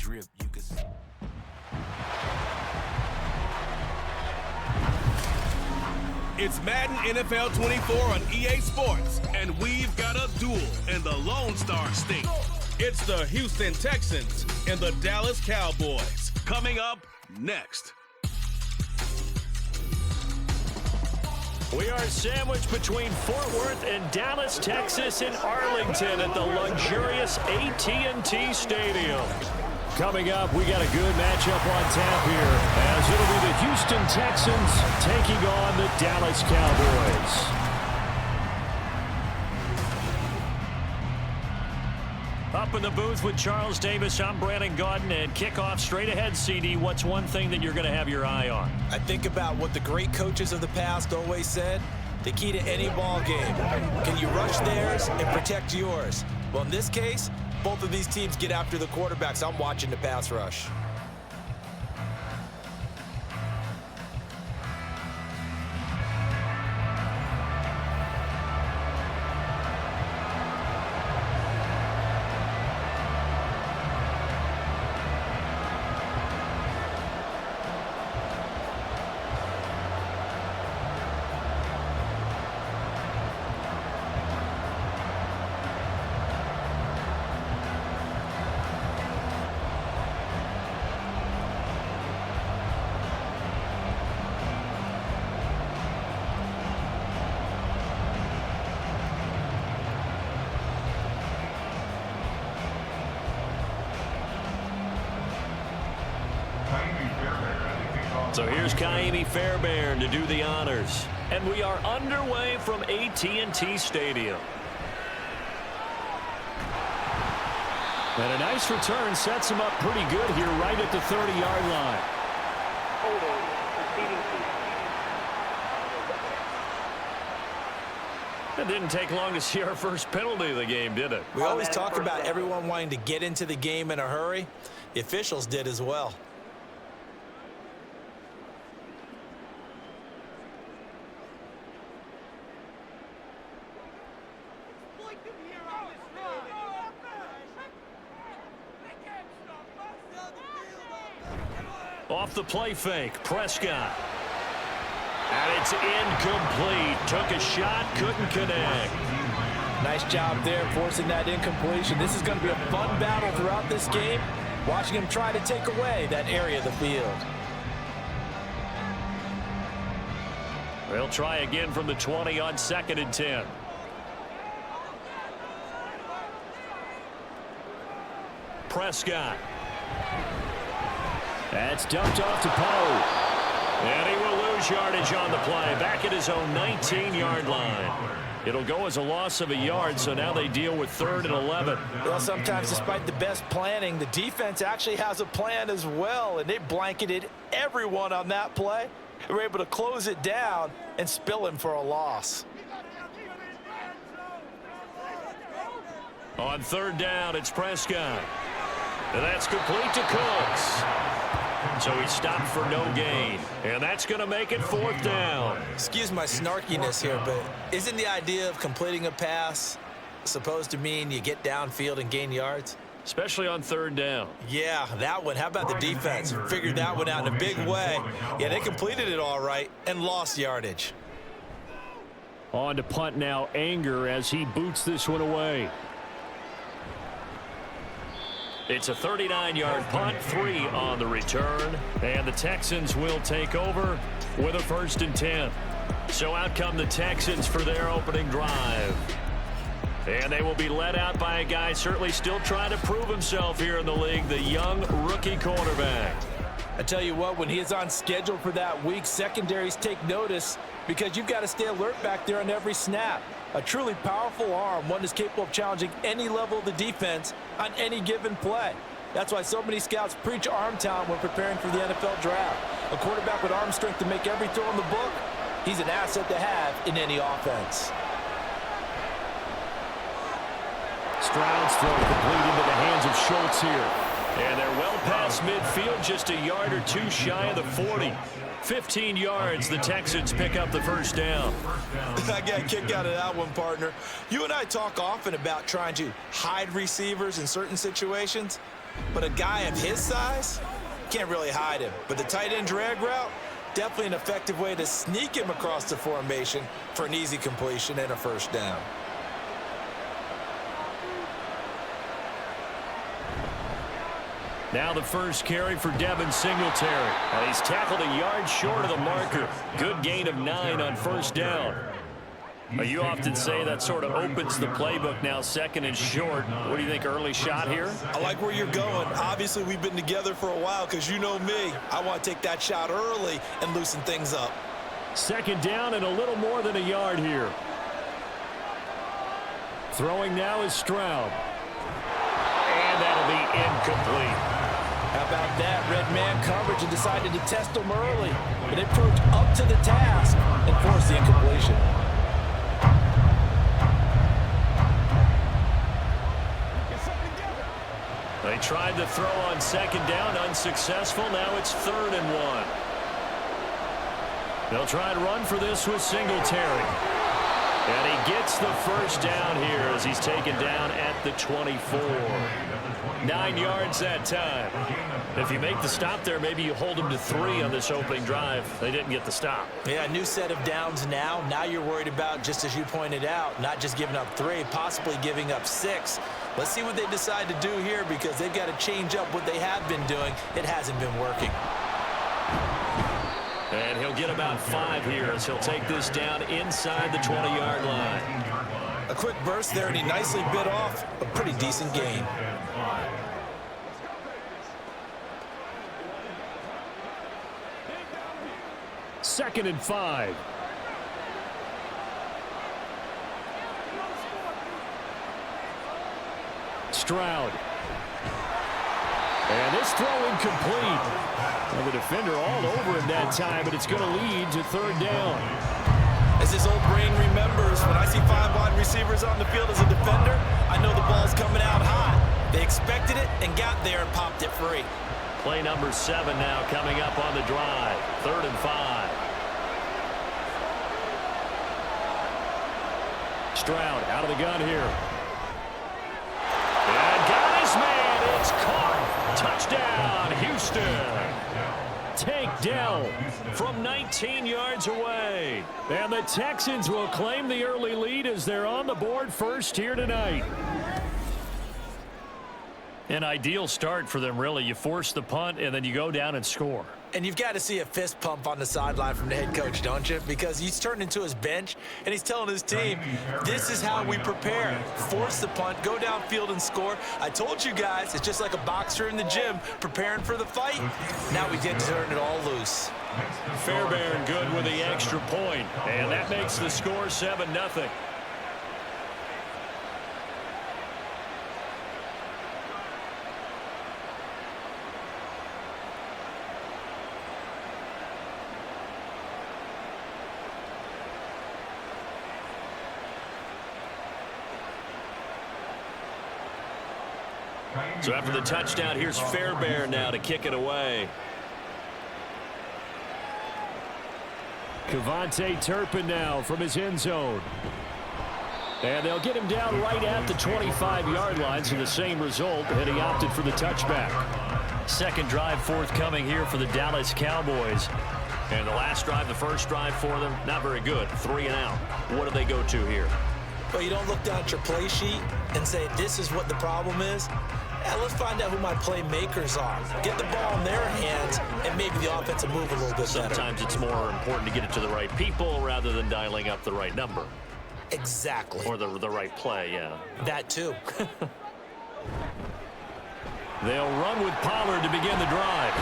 drip, you can see. It's Madden NFL 24 on EA Sports, and we've got a duel in the Lone Star State. It's the Houston Texans and the Dallas Cowboys. Coming up next. We are sandwiched between Fort Worth and Dallas, Texas in Arlington at the luxurious AT&T Stadium. Coming up, we got a good matchup on tap here, as it'll be the Houston Texans taking on the Dallas Cowboys. Up in the booth with Charles Davis, I'm Brandon Gaudin, and kickoff straight ahead, CD. What's one thing that you're going to have your eye on? I think about what the great coaches of the past always said. The key to any ball game. Can you rush theirs and protect yours? Well, in this case, both of these teams get after the quarterbacks. I'm watching the pass rush. So here's Kaimi Fairbairn to do the honors. And we are underway from AT&T Stadium. And a nice return sets him up pretty good here right at the 30-yard line. It didn't take long to see our first penalty of the game, did it? We always talk about everyone wanting to get into the game in a hurry. The officials did as well. Off the play fake, Prescott. And it's incomplete. Took a shot, couldn't connect. Nice job there forcing that incompletion. This is going to be a fun battle throughout this game. Watching him try to take away that area of the field. They'll try again from the 20 on 2nd and 10. Prescott. That's dumped off to Poe. And he will lose yardage on the play. Back at his own 19-yard line. It'll go as a loss of a yard, so now they deal with 3rd and 11. Well, sometimes despite the best planning, the defense actually has a plan as well, and they blanketed everyone on that play. They were able to close it down and spill him for a loss. On 3rd down, it's Prescott. And that's complete to Cooks. So he stopped for no gain. And that's going to make it 4th down. Excuse my snarkiness here, but isn't the idea of completing a pass supposed to mean you get downfield and gain yards? Especially on 3rd down. Yeah, that one. How about the defense? Figured that one out in a big way. Yeah, they completed it all right and lost yardage. On to punt now, Anger, as he boots this one away. It's a 39-yard punt, 3 on the return, and the Texans will take over with a 1st and 10. So out come the Texans for their opening drive. And they will be led out by a guy certainly still trying to prove himself here in the league, the young rookie quarterback. I tell you what, when he is on schedule for that week, secondaries take notice because you've got to stay alert back there on every snap. A truly powerful arm, one is capable of challenging any level of the defense on any given play. That's why so many scouts preach arm talent when preparing for the NFL draft. A quarterback with arm strength to make every throw in the book, he's an asset to have in any offense. Stroud's throw complete into the hands of Schultz here. And they're well past midfield, just a yard or two shy of the 40. 15 yards, the Texans pick up the 1st down. I got a kick out of that one, partner. You and I talk often about trying to hide receivers in certain situations. But a guy of his size, can't really hide him. But the tight end drag route, definitely an effective way to sneak him across the formation for an easy completion and a first down. Now the first carry for Devin Singletary. He's tackled a yard short of the marker. Good gain of 9 on first down. You often say that sort of opens the playbook now, second and short. What do you think, early shot here? I like where you're going. Obviously, we've been together for a while because you know me. I want to take that shot early and loosen things up. Second down and a little more than a yard here. Throwing now is Stroud. And that'll be incomplete. How about that? Red man coverage and decided to test them early. But they approached up to the task and forced the incompletion. They tried to throw on second down, unsuccessful. Now it's 3rd and 1. They'll try and run for this with Singletary. And he gets the first down here as he's taken down at the 24. 9 yards that time. If you make the stop there, maybe you hold them to 3 on this opening drive. They didn't get the stop. Yeah, new set of downs now. Now you're worried about, just as you pointed out, not just giving up 3, possibly giving up 6. Let's see what they decide to do here because they've got to change up what they have been doing. It hasn't been working. And he'll get about 5 here as he'll take this down inside the 20-yard line. A quick burst there, and he nicely bit off a pretty decent gain. Second and 5. Stroud. And this throw incomplete. And the defender all over him that time, but it's going to lead to 3rd down. As his old brain remembers, when I see 5 wide receivers on the field as a defender, I know the ball's coming out hot. They expected it and got there and popped it free. Play number 7 now coming up on the drive. 3rd and 5. Stroud out of the gun here. And got his man. It's caught. Touchdown, Houston. Tank Dell from 19 yards away. And the Texans will claim the early lead as they're on the board first here tonight. An ideal start for them, really. You force the punt, and then you go down and score. And you've got to see a fist pump on the sideline from the head coach, don't you? Because he's turned into his bench, and he's telling his team, this is how we prepare. Force the punt, go downfield and score. I told you guys, it's just like a boxer in the gym preparing for the fight. Now we get to turn it all loose. Fairbairn good with the extra point, and that makes the score 7-0. So after the touchdown, here's Fairbairn now to kick it away. Kevontae Turpin now from his end zone. And they'll get him down right at the 25-yard line, so the same result, and he opted for the touchback. Second drive forthcoming here for the Dallas Cowboys. And the last drive, the first drive for them, not very good. 3 and out. What do they go to here? Well, you don't look down at your play sheet and say, this is what the problem is. Yeah, let's find out who my playmakers are. Get the ball in their hands, and maybe the offense will move a little bit better. Sometimes it's more important to get it to the right people rather than dialing up the right number. Exactly. Or the right play, yeah. That too. They'll run with Pollard to begin the drive.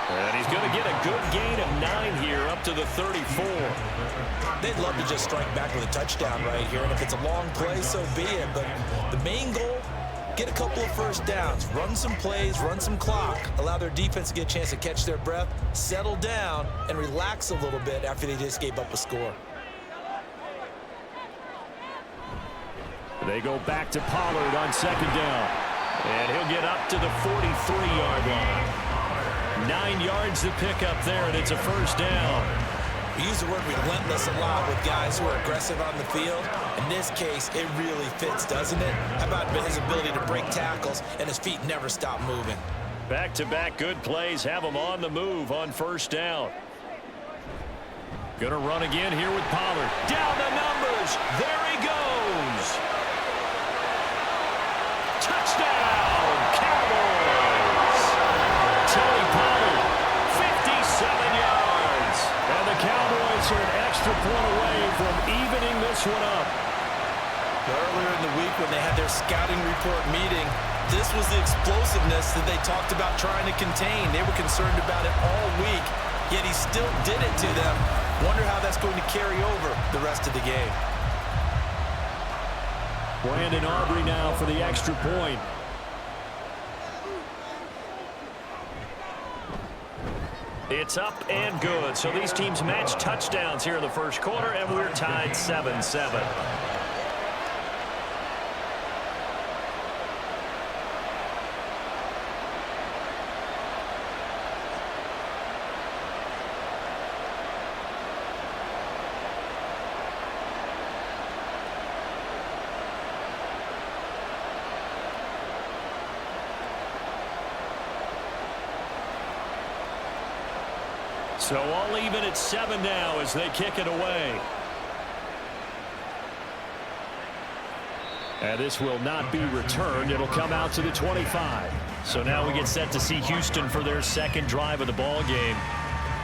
And he's going to get a good gain of 9 here up to the 34. They'd love to just strike back with a touchdown right here, and if it's a long play, so be it. But the main goal, get a couple of first downs, run some plays, run some clock, allow their defense to get a chance to catch their breath, settle down, and relax a little bit after they just gave up a score. They go back to Pollard on second down. And he'll get up to the 43-yard line. 9 yards to pick up there, and it's a first down. We use the word relentless a lot with guys who are aggressive on the field. In this case, it really fits, doesn't it? How about his ability to break tackles and his feet never stop moving? Back-to-back good plays have him on the move on first down. Gonna run again here with Pollard. Down the numbers. There he goes. Touchdown, Cowboys. Tony Pollard, 57 yards. And the Cowboys are an extra point away from evening this one up. Earlier in the week when they had their scouting report meeting, this was the explosiveness that they talked about trying to contain. They were concerned about it all week, yet he still did it to them. Wonder how that's going to carry over the rest of the game. Brandon Aubrey now for the extra point. It's up and good. So these teams match touchdowns here in the first quarter, and we're tied 7-7. So all even at 7 now as they kick it away. And this will not be returned. It'll come out to the 25. So now we get set to see Houston for their second drive of the ball game.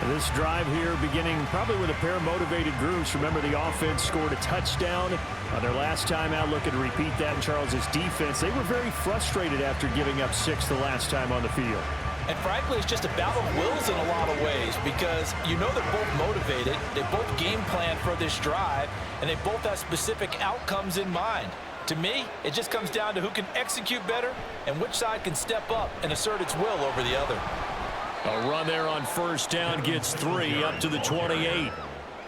This drive here beginning probably with a pair of motivated groups. Remember, the offense scored a touchdown on their last time out. Looking to repeat that in Charles's defense. They were very frustrated after giving up 6 the last time on the field. And frankly, it's just a battle of wills in a lot of ways because you know they're both motivated, they both game plan for this drive, and they both have specific outcomes in mind. To me, it just comes down to who can execute better and which side can step up and assert its will over the other. A run there on first down gets 3 up to the 28.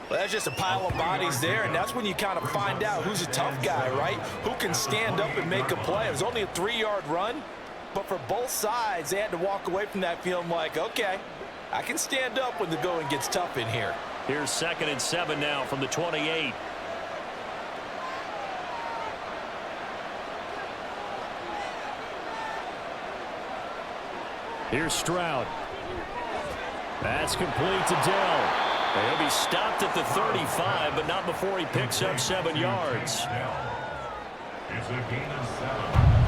Well, that's just a pile of bodies there, and that's when you kind of find out who's a tough guy, right? Who can stand up and make a play. It was only a 3-yard run. But for both sides, they had to walk away from that feeling like, okay, I can stand up when the going gets tough in here. Here's 2nd and 7 now from the 28. Here's Stroud. That's complete to Dell. He'll be stopped at the 35, but not before he picks up 7 yards. It's a gain of 7.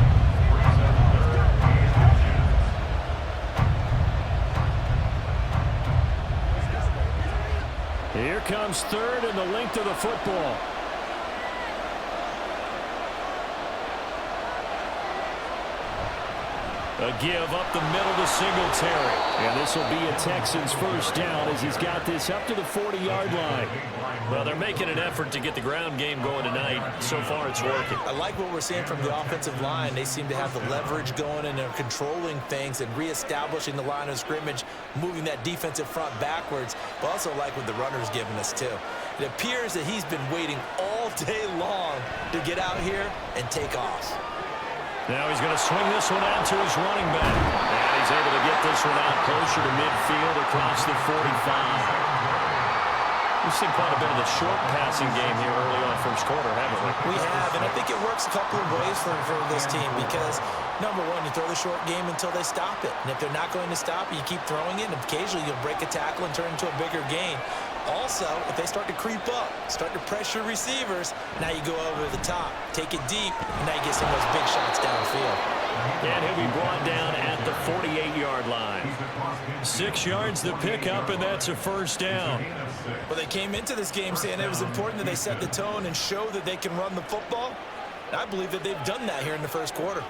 Here comes 3rd and the length of the football. A give up the middle to Singletary. And this will be a Texans first down as he's got this up to the 40-yard line. Well, they're making an effort to get the ground game going tonight. So far, it's working. I like what we're seeing from the offensive line. They seem to have the leverage going, and they're controlling things and reestablishing the line of scrimmage, moving that defensive front backwards. But also like what the runner's giving us, too. It appears that he's been waiting all day long to get out here and take off. Now he's going to swing this one out to his running back. And he's able to get this one out closer to midfield across the 45. We've seen quite a bit of the short passing game here early on first quarter, haven't we? We have, and I think it works a couple of ways for this team because, number one, you throw the short game until they stop it. And if they're not going to stop it, you keep throwing it, and occasionally you'll break a tackle and turn it into a bigger gain. Also, if they start to creep up, start to pressure receivers, now you go over the top, take it deep, and now you get some of those big shots downfield. And he'll be brought down at the 48-yard line. 6 yards the pickup, and that's a first down. Well, they came into this game saying it was important that they set the tone and show that they can run the football. And I believe that they've done that here in the first quarter.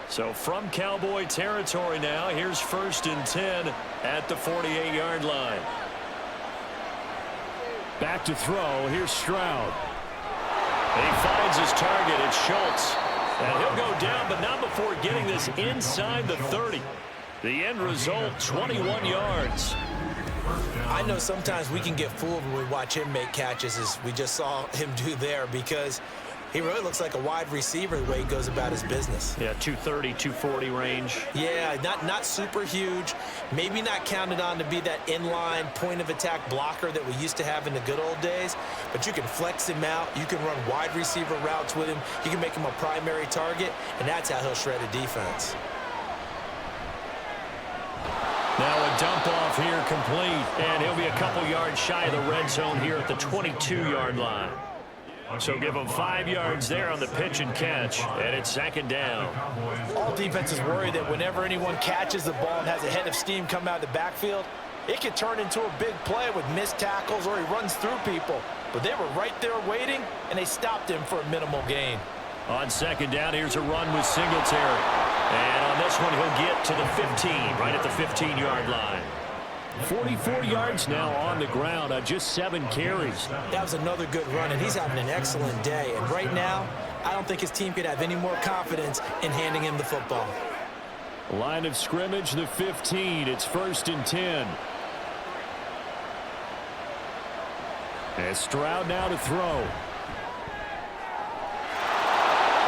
So from Cowboy territory now, here's 1st and 10 at the 48-yard line. Back to throw. Here's Stroud. He finds his target. It's Schultz. And he'll go down, but not before getting this inside the 30. The end result, 21 yards. I know sometimes we can get fooled when we watch him make catches, as we just saw him do there, because He really looks like a wide receiver the way he goes about his business. Yeah, 230, 240 range. Yeah, not super huge. Maybe not counted on to be that inline point-of-attack blocker that we used to have in the good old days. But you can flex him out. You can run wide receiver routes with him. You can make him a primary target, and that's how he'll shred a defense. Now a dump off here complete, and he'll be a couple yards shy of the red zone here at the 22-yard line. So give him 5 yards there on the pitch and catch, and it's second down. All defenses worry that whenever anyone catches the ball and has a head of steam come out of the backfield, it could turn into a big play with missed tackles or he runs through people. But they were right there waiting, and they stopped him for a minimal gain. On second down, here's a run with Singletary. And on this one, he'll get to the 15, right at the 15-yard line. 44 yards now on the ground on just 7 carries. That was another good run, and he's having an excellent day. And right now, I don't think his team could have any more confidence in handing him the football. Line of scrimmage, the 15. It's 1st and 10. And Stroud now to throw. And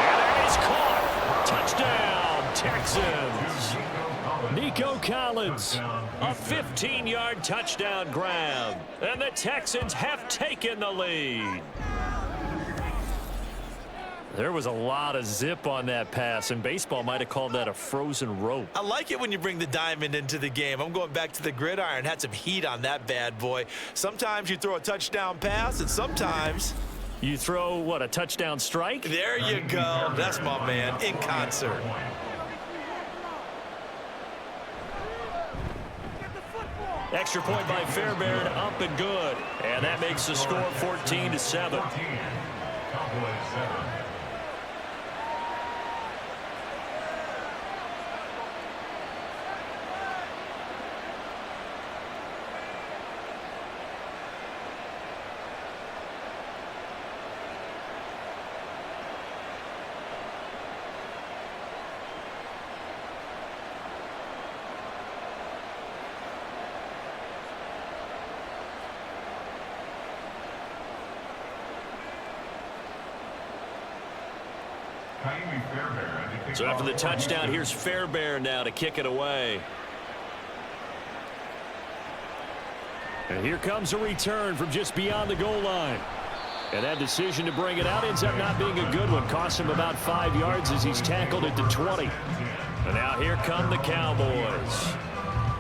that is caught. Touchdown, Texans. Nico Collins, a 15-yard touchdown grab. And the Texans have taken the lead. There was a lot of zip on that pass, and baseball might have called that a frozen rope. I like it when you bring the diamond into the game. I'm going back to the gridiron. Had some heat on that bad boy. Sometimes you throw a touchdown pass, and sometimes you throw, what, a touchdown strike? There you go. That's my man, in concert. Extra point by Fairbairn, up and good. And that makes the score 14-7. Cowboys 7. So after the touchdown, here's Fairbairn now to kick it away. And here comes a return from just beyond the goal line. And that decision to bring it out ends up not being a good one. Costs him about 5 yards as he's tackled at the 20. And now here come the Cowboys.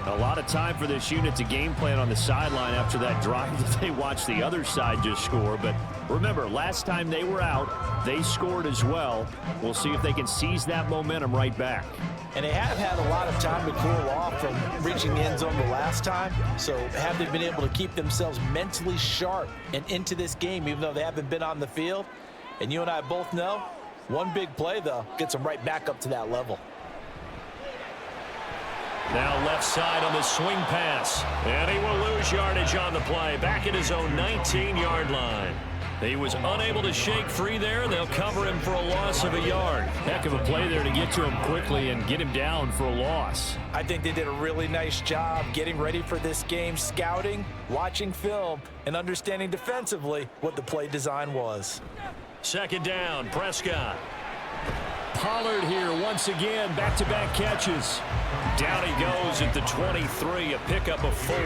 A lot of time for this unit to game plan on the sideline after that drive that they watched the other side just score. But remember, last time they were out, they scored as well. We'll see if they can seize that momentum right back. And they have had a lot of time to cool off from reaching the end zone the last time. So have they been able to keep themselves mentally sharp and into this game, even though they haven't been on the field? And you and I both know, one big play, though, gets them right back up to that level. Now left side on the swing pass. And he will lose yardage on the play. Back at his own 19-yard line. He was unable to shake free there. They'll cover him for a loss of a yard. Heck of a play there to get to him quickly and get him down for a loss. I think they did a really nice job getting ready for this game, scouting, watching film, and understanding defensively what the play design was. Second down, Prescott. Pollard here once again, back-to-back catches. Down he goes at the 23, a pickup of 4.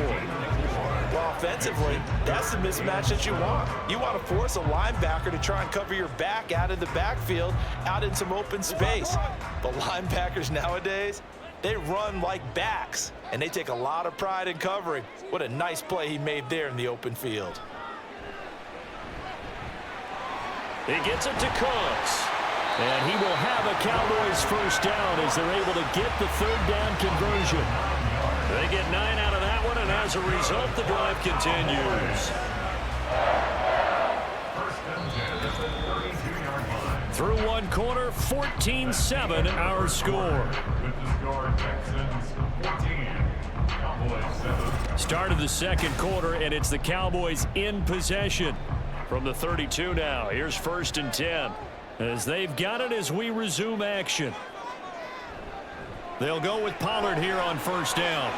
Well, offensively, that's the mismatch that you want. You want to force a linebacker to try and cover your back out of the backfield, out in some open space. But linebackers nowadays, they run like backs, and they take a lot of pride in covering. What a nice play he made there in the open field. He gets it to Cooks. And he will have a Cowboys first down as they're able to get the third down conversion. They get 9 out of that one, and as a result, the drive continues. Through one quarter, 14-7 our score. With the score, Texans 14, Cowboys 7. Start of the second quarter, and it's the Cowboys in possession. From the 32 now, here's 1st and 10. As they've got it as we resume action. They'll go with Pollard here on first down.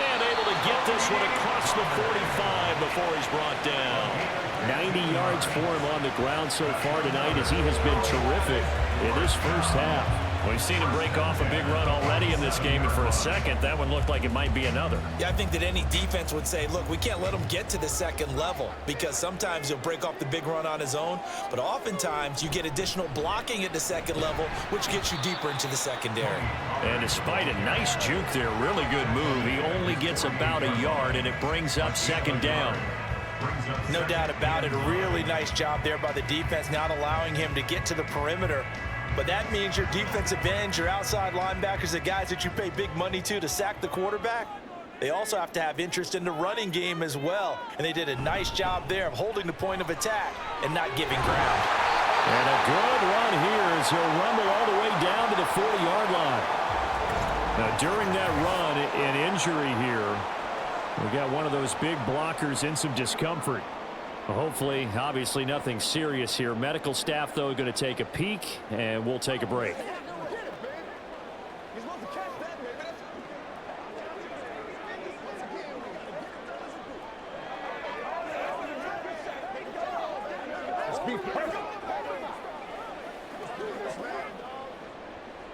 And able to get this one across the 45 before he's brought down. 90 yards for him on the ground so far tonight as he has been terrific in this first half. We've seen him break off a big run already in this game, and for a second, that one looked like it might be another. Yeah, I think that any defense would say, look, we can't let him get to the second level because sometimes he'll break off the big run on his own, but oftentimes you get additional blocking at the second level, which gets you deeper into the secondary. And despite a nice juke there, really good move, he only gets about a yard, and it brings up second down. No doubt about it. A really nice job there by the defense, not allowing him to get to the perimeter. But that means your defensive ends, your outside linebackers, the guys that you pay big money to sack the quarterback, they also have to have interest in the running game as well. And they did a nice job there of holding the point of attack and not giving ground. And a good run here as he'll rumble all the way down to the 40-yard line. Now, during that run, an injury here. We got one of those big blockers in some discomfort. Hopefully, obviously nothing serious here. Medical staff, though, going to take a peek, and we'll take a break.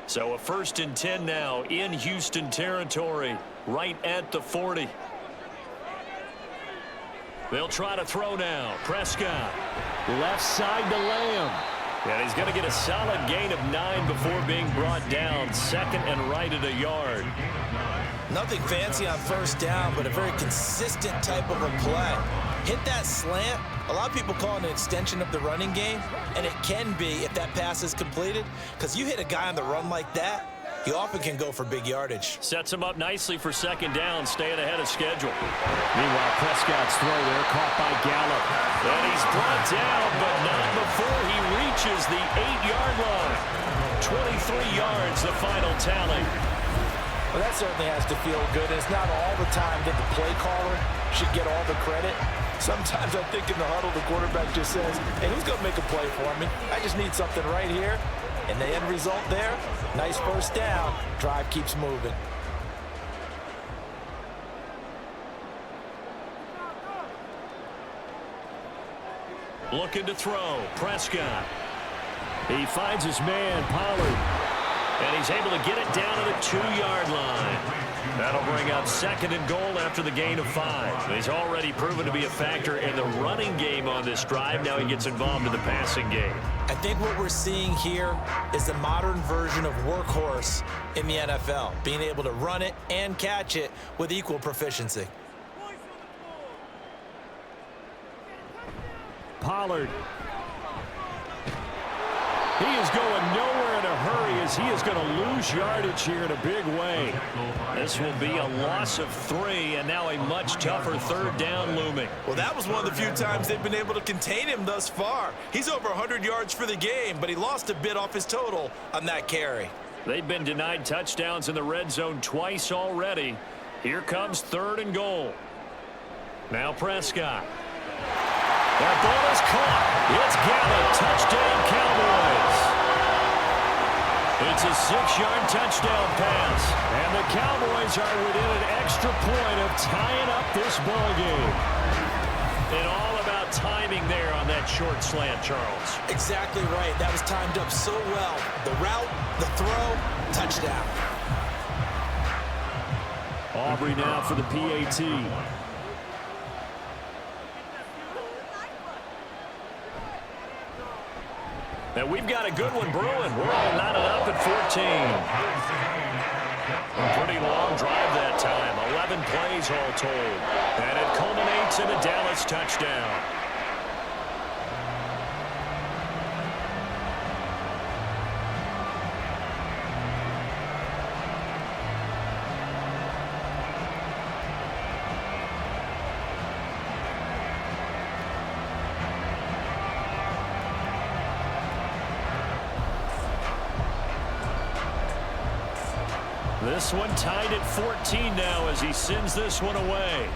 So a 1st and 10 now in Houston territory, right at the 40. They'll try to throw now. Prescott, left side to Lamb. And he's going to get a solid gain of 9 before being brought down. 2nd and right at a yard. Nothing fancy on 1st down, but a very consistent type of a play. Hit that slant. A lot of people call it an extension of the running game, and it can be if that pass is completed, because you hit a guy on the run like that, he often can go for big yardage. Sets him up nicely for 2nd down, staying ahead of schedule. Meanwhile, Prescott's throw there caught by Gallup. And he's brought down, but not before he reaches the 8-yard line. 23 yards, the final tally. Well, that certainly has to feel good. It's not all the time that the play caller should get all the credit. Sometimes I think in the huddle, the quarterback just says, hey, who's going to make a play for me? I just need something right here. And the end result there, nice 1st down. Drive keeps moving. Looking to throw. Prescott. He finds his man, Pollard. And he's able to get it down to the 2-yard line. That'll bring up 2nd and goal after the gain of 5. He's already proven to be a factor in the running game on this drive. Now he gets involved in the passing game. I think what we're seeing here is the modern version of workhorse in the NFL, being able to run it and catch it with equal proficiency. Pollard. He is going nowhere in a hurry as he is going to lose yardage here in a big way. This will be a loss of 3, and now a much tougher 3rd down looming. Well, that was one of the few times they've been able to contain him thus far. He's over 100 yards for the game, but he lost a bit off his total on that carry. They've been denied touchdowns in the red zone twice already. Here comes 3rd and goal. Now Prescott. That ball is caught. It's Gallup. Touchdown, Cowboys. It's a 6-yard touchdown pass. And the Cowboys are within an extra point of tying up this ball game. And all about timing there on that short slant, Charles. Exactly right. That was timed up so well. The route, the throw, touchdown. Aubrey now for the PAT. And we've got a good one brewing. We're all knotted up at 14. A pretty long drive that time. 11 plays all told. And it culminates in a Dallas touchdown. This one tied at 14 now as he sends this one away.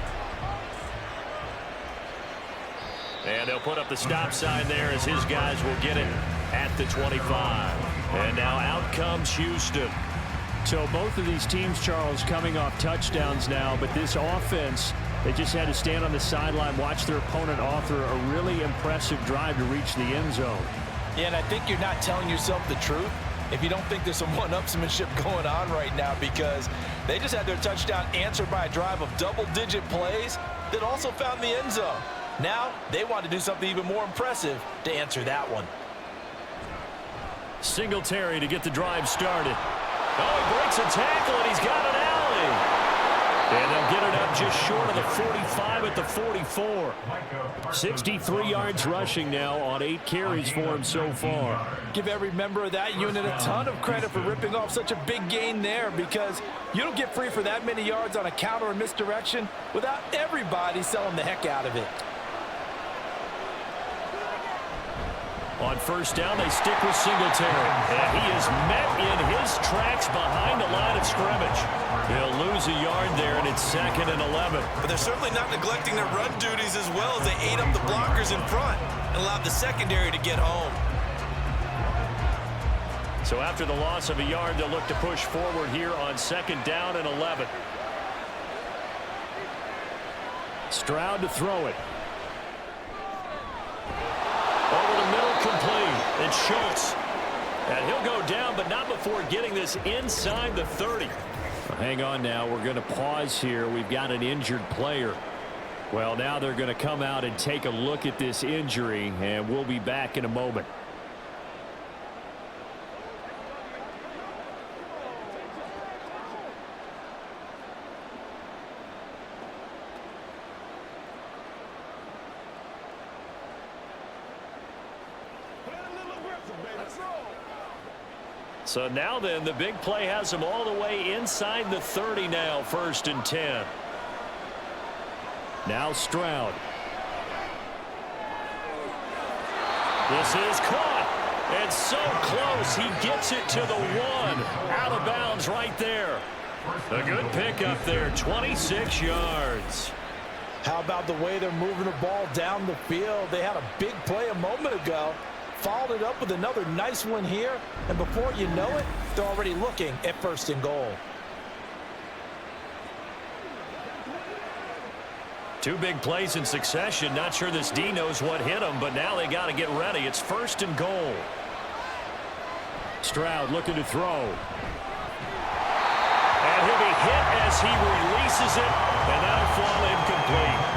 And they'll put up the stop sign there as his guys will get it at the 25. And now out comes Houston. So both of these teams, Charles, coming off touchdowns now, but this offense, they just had to stand on the sideline, watch their opponent author a really impressive drive to reach the end zone. Yeah, and I think you're not telling yourself the truth if you don't think there's some one-upsmanship going on right now, because they just had their touchdown answered by a drive of double-digit plays that also found the end zone. Now they want to do something even more impressive to answer that one. Singletary to get the drive started. Oh, he breaks a tackle, and he's got an alley. And they'll get it up just short of the 45 at the 44. 63 yards rushing now on 8 carries for him so far. Give every member of that unit a ton of credit for ripping off such a big gain there, because you don't get free for that many yards on a counter or misdirection without everybody selling the heck out of it. On first down, they stick with Singletary. And he is met in his tracks behind the line of scrimmage. He'll lose a yard there, and it's 2nd and 11. But they're certainly not neglecting their run duties as well, as they ate up the blockers in front and allowed the secondary to get home. So after the loss of a yard, they'll look to push forward here on 2nd down and 11. Stroud to throw it. Over the middle, complete. It's Schultz. And he'll go down, but not before getting this inside the 30. Hang on now. We're going to pause here. We've got an injured player. Well, now they're going to come out and take a look at this injury, and we'll be back in a moment. So now then, the big play has him all the way inside the 30 now, 1st and 10. Now Stroud. This is caught. And so close. He gets it to the 1. Out of bounds right there. A good pickup there, 26 yards. How about the way they're moving the ball down the field? They had a big play a moment ago. Followed it up with another nice one here, and before you know it, they're already looking at 1st and goal. 2 big plays in succession. Not sure this D knows what hit him, but now they got to get ready. It's 1st and goal. Stroud looking to throw. And he'll be hit as he releases it, and that'll fall incomplete.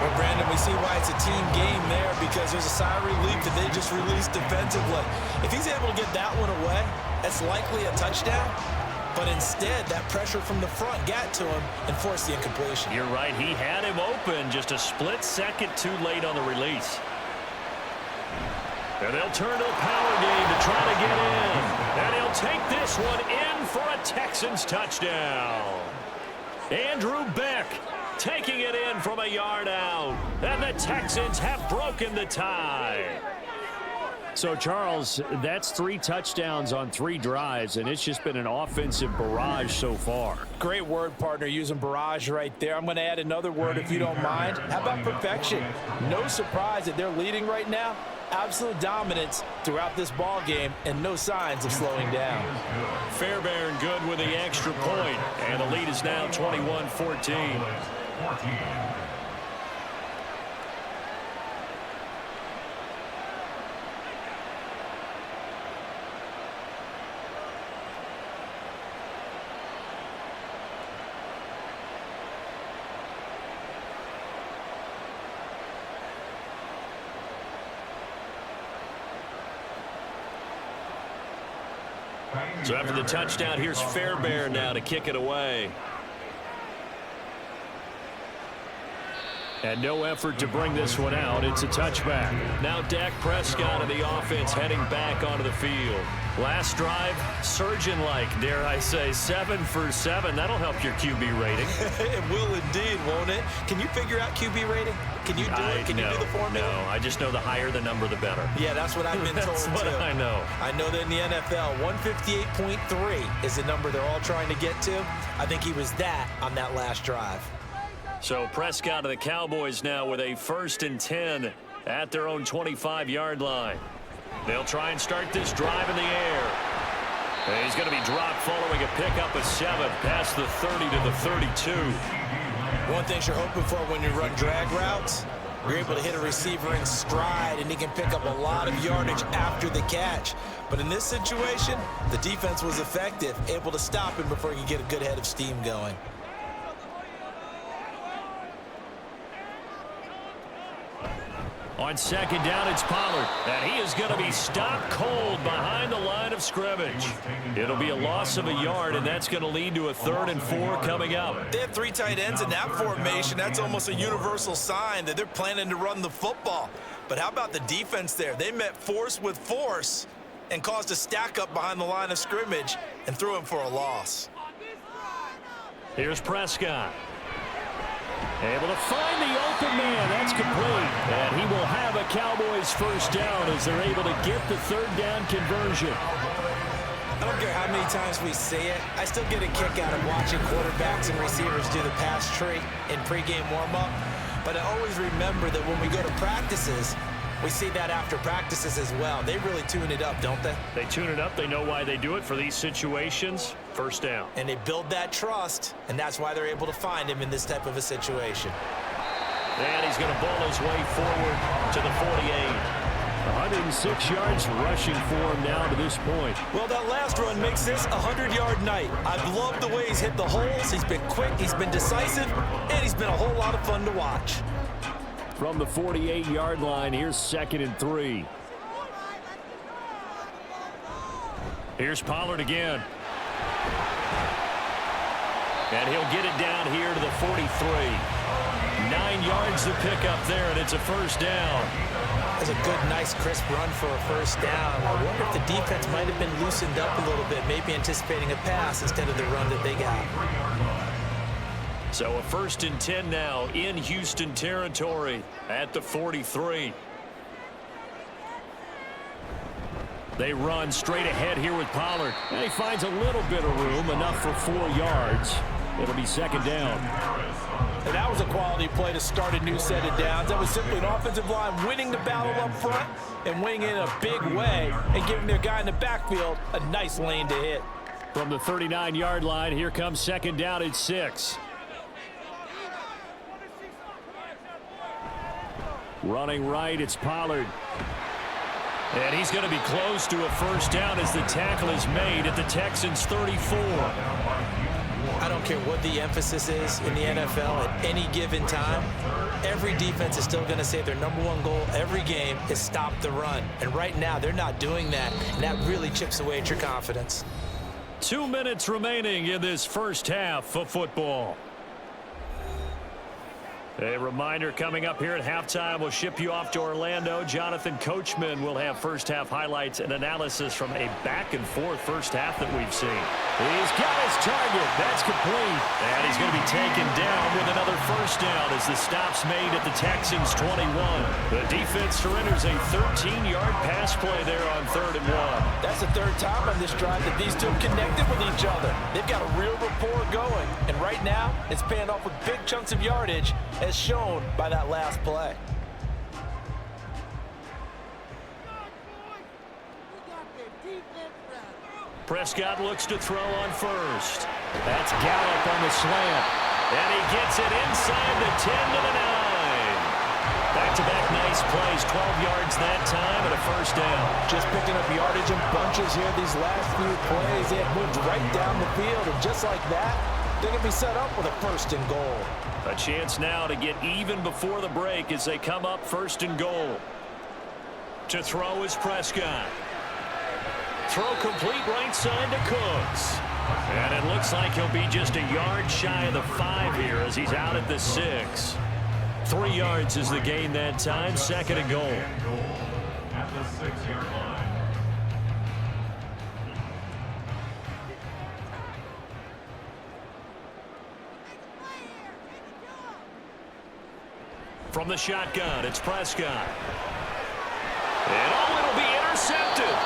Well, Brandon, we see why it's a team game there, because there's a sigh of relief that they just released defensively. If he's able to get that one away, that's likely a touchdown. But instead, that pressure from the front got to him and forced the incompletion. You're right. He had him open, just a split second too late on the release. And they'll turn to the power game to try to get in. And he'll take this one in for a Texans touchdown. Andrew Beck taking it in from a yard out. And the Texans have broken the tie. So, Charles, that's 3 touchdowns on 3 drives, and it's just been an offensive barrage so far. Great word, partner, using barrage right there. I'm going to add another word if you don't mind. How about perfection? No surprise that they're leading right now. Absolute dominance throughout this ball game, and no signs of slowing down. Fairbairn good with the extra point, and the lead is now 21-14. So after the touchdown, here's Fairbairn now to kick it away. And no effort to bring this one out. It's a touchback. Now Dak Prescott and the offense heading back onto the field. Last drive, surgeon-like, dare I say, 7 for 7. That'll help your QB rating. It will indeed, won't it? Can you figure out QB rating? Can you do it? Can you do the formula? No, I just know the higher the number, the better. Yeah, that's what I've been told, That's what too. I know. I know that in the NFL, 158.3 is the number they're all trying to get to. I think he was that on that last drive. So Prescott of the Cowboys now with a 1st and 10 at their own 25-yard line. They'll try and start this drive in the air. And he's going to be dropped following a pickup of 7 past the 30 to the 32. One thing you're hoping for when you run drag routes, you're able to hit a receiver in stride, and he can pick up a lot of yardage after the catch. But in this situation, the defense was effective, able to stop him before he could get a good head of steam going. On second down, it's Pollard, and he is going to be stopped cold behind the line of scrimmage. It'll be a loss of a yard, and that's going to lead to a 3rd and 4 coming up. They have 3 tight ends in that formation. That's almost a universal sign that they're planning to run the football. But how about the defense there? They met force with force and caused a stack up behind the line of scrimmage and threw him for a loss. Here's Prescott. Able to find the open man. That's complete. And he will have a Cowboys first down as they're able to get the 3rd down conversion. I don't care how many times we see it. I still get a kick out of watching quarterbacks and receivers do the pass tree in pregame warm-up. But I always remember that when we go to practices, we see that after practices as well. They really tune it up, don't they? They tune it up. They know why they do it for these situations. First down. And they build that trust, and that's why they're able to find him in this type of a situation. And he's going to ball his way forward to the 48. 106 yards rushing for him now to this point. Well, that last run makes this a 100-yard night. I've loved the way he's hit the holes. He's been quick, he's been decisive, and he's been a whole lot of fun to watch. From the 48-yard line, here's 2nd and 3. Here's Pollard again. And he'll get it down here to the 43. 9 yards to pick up there, and it's a first down. That's a good, nice, crisp run for a first down. I wonder if the defense might have been loosened up a little bit, maybe anticipating a pass instead of the run that they got. So a 1st and 10 now in Houston territory at the 43. They run straight ahead here with Pollard. And he finds a little bit of room, enough for 4 yards. It'll be 2nd down. And that was a quality play to start a new set of downs. That was simply an offensive line winning the battle up front and winning it in a big way and giving their guy in the backfield a nice lane to hit. From the 39-yard line, here comes 2nd down at 6. Running right, it's Pollard. And he's going to be close to a first down as the tackle is made at the Texans' 34. I don't care what the emphasis is in the NFL at any given time. Every defense is still going to say their #1 goal every game is stop the run. And right now, they're not doing that, and that really chips away at your confidence. 2 minutes remaining in this first half of football. A reminder coming up here at halftime, we'll ship you off to Orlando. Jonathan Coachman will have first half highlights and analysis from a back-and-forth first half that we've seen. He's got his target. That's complete. And he's going to be taken down with another first down as the stop's made at the Texans' 21. The defense surrenders a 13-yard pass play there on 3rd and 1. That's the 3rd time on this drive that these two have connected with each other. They've got a real rapport going. And right now, it's paying off with big chunks of yardage as shown by that last play. Prescott looks to throw on first. That's Gallup on the slant. And he gets it inside the 10 to the 9. Back-to-back nice plays, 12 yards that time and a first down. Just picking up yardage in bunches here these last few plays. They have moved right down the field, and just like that, they're going to be set up with a 1st and goal. A chance now to get even before the break as they come up 1st and goal. To throw is Prescott. Throw complete right side to Cooks. And it looks like he'll be just a yard shy of the 5 here as he's out at the 6. 3 yards is the gain that time, 2nd and goal. At the 6-yard line. From the shotgun, it's Prescott. And oh, it'll be intercepted.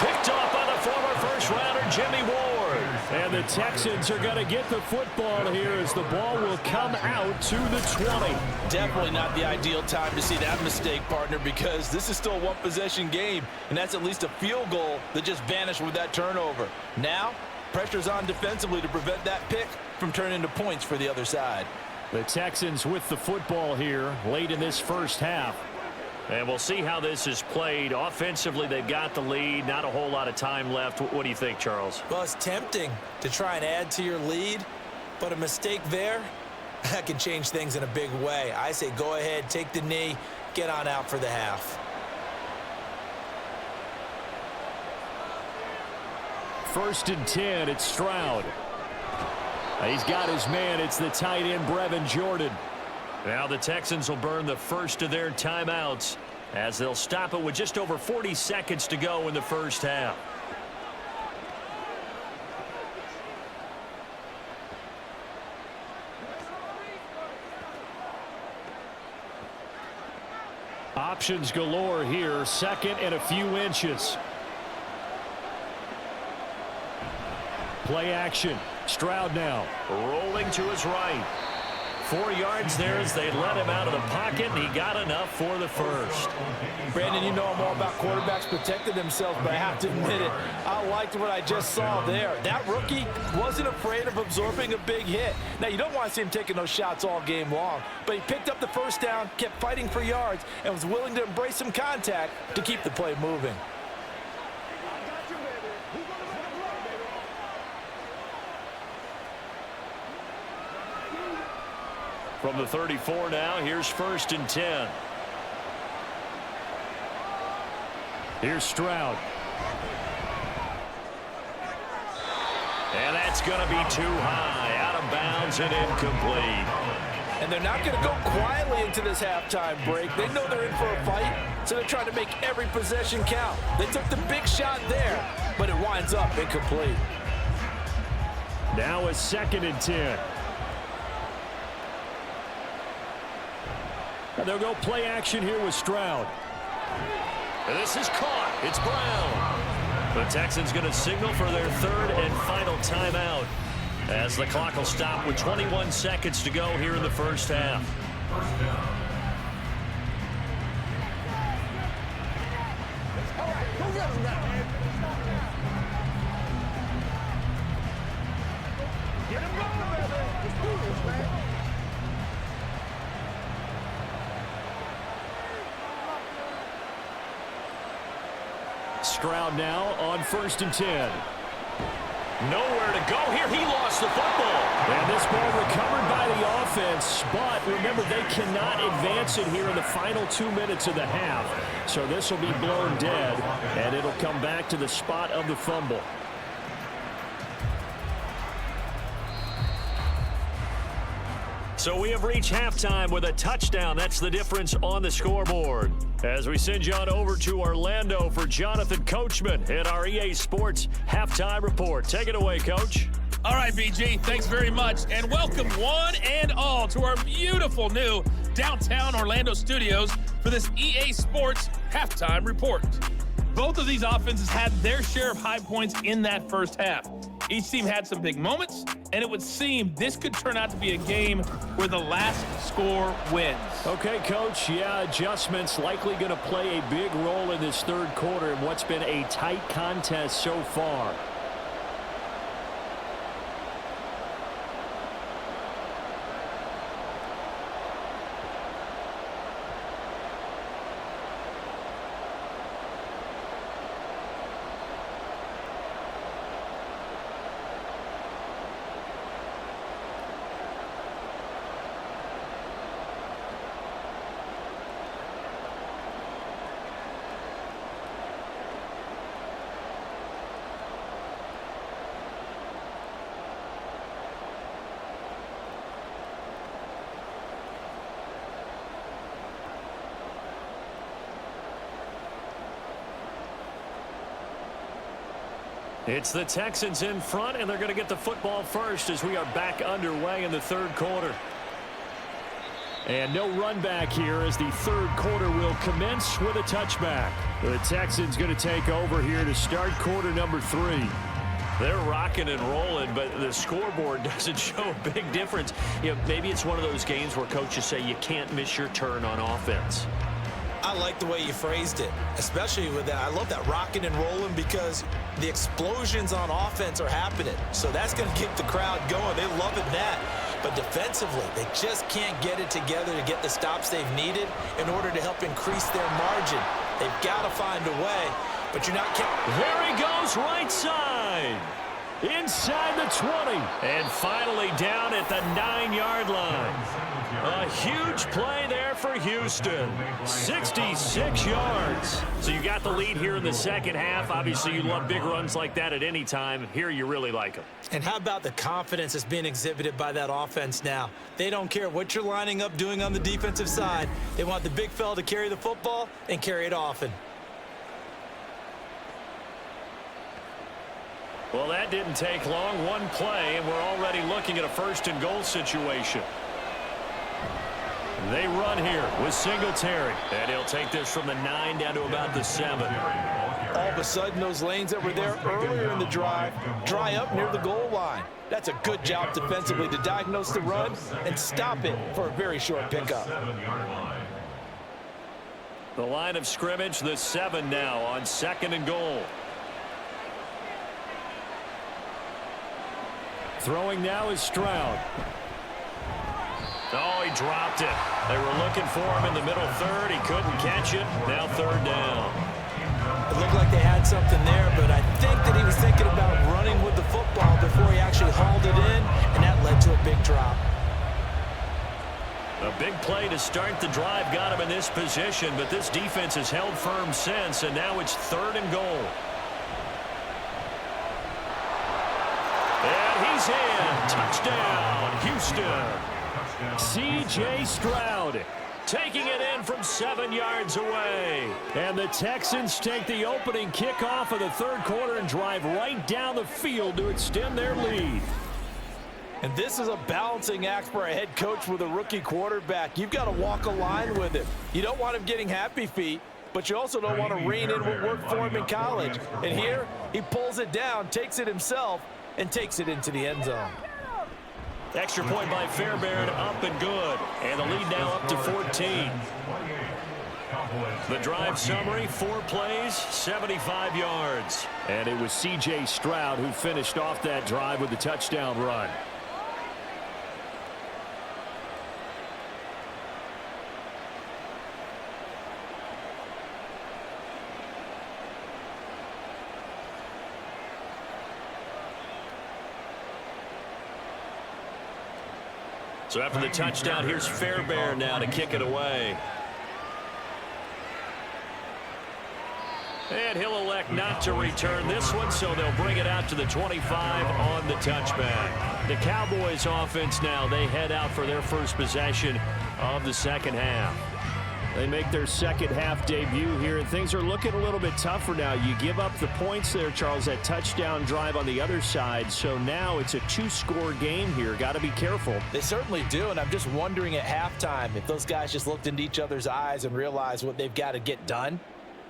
Picked off by the former first-rounder Jimmy Ward. And And the Texans are going to get the football here as the ball will come out to the 20. Definitely not the ideal time to see that mistake, partner, because this is still a one-possession game, and that's at least a field goal that just vanished with that turnover. Now, pressure's on defensively to prevent that pick from turning into points for the other side. The Texans with the football here late in this first half. And we'll see how this is played. Offensively, they've got the lead. Not a whole lot of time left. What do you think, Charles? Well, it's tempting to try and add to your lead, but a mistake there, that can change things in a big way. I say go ahead, take the knee, get on out for the half. First and 10, it's Stroud. He's got his man. It's the tight end, Brevin Jordan. Now the Texans will burn the first of their timeouts as they'll stop it with just over 40 seconds to go in the first half. Options galore here. Second and a few inches. Play action. Stroud now rolling to his right. 4 yards there as they let him out of the pocket, and he got enough for the first. Brandon, you know I'm all about quarterbacks protecting themselves, but I have to admit it, I liked what I just saw there. That rookie wasn't afraid of absorbing a big hit. Now, you don't want to see him taking those shots all game long, but he picked up the first down, kept fighting for yards, and was willing to embrace some contact to keep the play moving. From the 34 now, here's first and 10. Here's Stroud. And that's going to be too high, out of bounds and incomplete. And they're not going to go quietly into this halftime break. They know they're in for a fight, so they're trying to make every possession count. They took the big shot there, but it winds up incomplete. Now a second and 10. And they'll go play action here with Stroud. And this is caught. It's Brown. The Texans going to signal for their third and final timeout as the clock will stop with 21 seconds to go here in the first half. Get him going, baby. Let's do this, man. Stroud now on first and 10. Nowhere to go here. He lost the football. And this ball recovered by the offense, but remember, they cannot advance it here in the final 2 minutes of the half. So this will be blown dead, and it'll come back to the spot of the fumble. So we have reached halftime with a touchdown. That's the difference on the scoreboard. As we send you on over to Orlando for Jonathan Coachman in our EA Sports Halftime Report. Take it away, Coach. All right, BG, thanks very much. And welcome one and all to our beautiful new downtown Orlando studios for this EA Sports Halftime Report. Both of these offenses had their share of high points in that first half. Each team had some big moments, and it would seem this could turn out to be a game where the last score wins. Okay, Coach, yeah, adjustments likely going to play a big role in this third quarter in what's been a tight contest so far. It's the Texans in front, and they're going to get the football first as we are back underway in the third quarter. And no run back here as the third quarter will commence with a touchback. The Texans going to take over here to start quarter number 3. They're rocking and rolling, but the scoreboard doesn't show a big difference. You know, maybe it's one of those games where coaches say you can't miss your turn on offense. I like the way you phrased it, especially with that. I love that rocking and rolling because the explosions on offense are happening. So that's going to keep the crowd going. They love it that. But defensively, they just can't get it together to get the stops they've needed in order to help increase their margin. They've got to find a way, but you're not counting. There he goes, right side. Inside the 20. And finally down at the 9-yard line. A huge play there for Houston. 66 yards. So you got the lead here in the second half. Obviously, you love big runs like that at any time. Here, you really like them. And how about the confidence that's being exhibited by that offense now? They don't care what you're lining up doing on the defensive side. They want the big fella to carry the football and carry it often. Well, that didn't take long. One play, and we're already looking at a first-and-goal situation. They run here with Singletary. And he'll take this from the 9 down to about the 7. All of a sudden, those lanes that were there earlier in the drive dry up near the goal line. That's a good job defensively to diagnose the run and stop it for a very short pickup. The line of scrimmage, the 7 now on 2nd and goal. Throwing now is Stroud. Oh, he dropped it. They were looking for him in the middle third. He couldn't catch it. Now 3rd down. It looked like they had something there, but I think that he was thinking about running with the football before he actually hauled it in, and that led to a big drop. A big play to start the drive got him in this position, but this defense has held firm since, and now it's 3rd and goal. And he's in. Touchdown, Houston. C.J. Stroud taking it in from 7 yards away. And the Texans take the opening kickoff of the 3rd quarter and drive right down the field to extend their lead. And this is a balancing act for a head coach with a rookie quarterback. You've got to walk a line with him. You don't want him getting happy feet, but you also don't want to rein in what worked for him in college. And here, he pulls it down, takes it himself, and takes it into the end zone. Extra point by Fairbairn, up and good. And the lead now up to 14. The drive summary, 4 plays, 75 yards. And it was C.J. Stroud who finished off that drive with the touchdown run. So after the touchdown, here's Fairbairn now to kick it away. And he'll elect not to return this one, so they'll bring it out to the 25 on the touchback. The Cowboys offense now, they head out for their first possession of the second half. They make their second half debut here, and things are looking a little bit tougher now. You give up the points there, Charles, that touchdown drive on the other side. So now it's a 2-score game here. Got to be careful. They certainly do, and I'm just wondering at halftime if those guys just looked into each other's eyes and realized what they've got to get done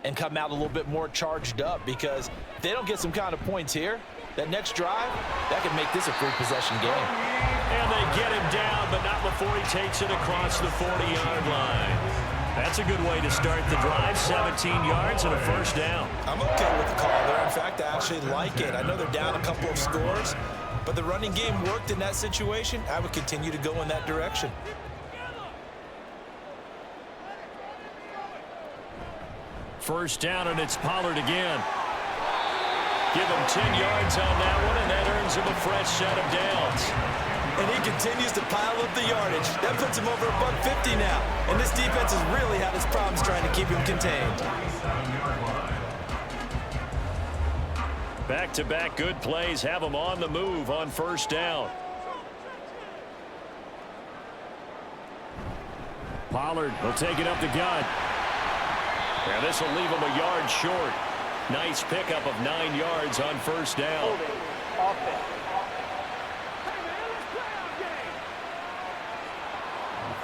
and come out a little bit more charged up, because if they don't get some kind of points here, that next drive, that could make this a 3-possession game. And they get him down, but not before he takes it across the 40-yard line. That's a good way to start the drive. 17 yards and a first down. I'm okay with the call there. In fact, I actually like it. I know they're down a couple of scores, but the running game worked in that situation. I would continue to go in that direction. First down, and it's Pollard again. Give him 10 yards on that one, and that earns him a fresh set of downs. And he continues to pile up the yardage. That puts him over $150 now. And this defense has really had its problems trying to keep him contained. Back-to-back good plays have him on the move on first down. Pollard will take it up the gut. And this will leave him a yard short. Nice pickup of 9 yards on first down.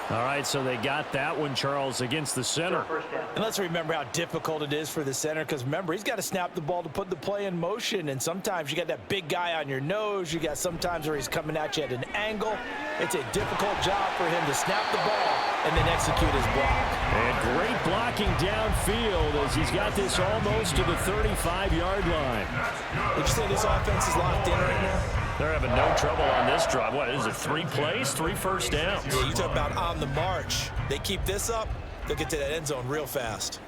All right, so they got that one, Charles, against the center. And let's remember how difficult it is for the center, because remember, he's got to snap the ball to put the play in motion, and sometimes you got that big guy on your nose. You got sometimes where he's coming at you at an angle. It's a difficult job for him to snap the ball and then execute his block. And great blocking downfield as he's got this almost to the 35-yard line. Would you say this offense is locked in right now? They're having no trouble on this drive. What is it, 3 plays, 3 first downs? Yeah, you talk about on the march. They keep this up, they'll get to that end zone real fast.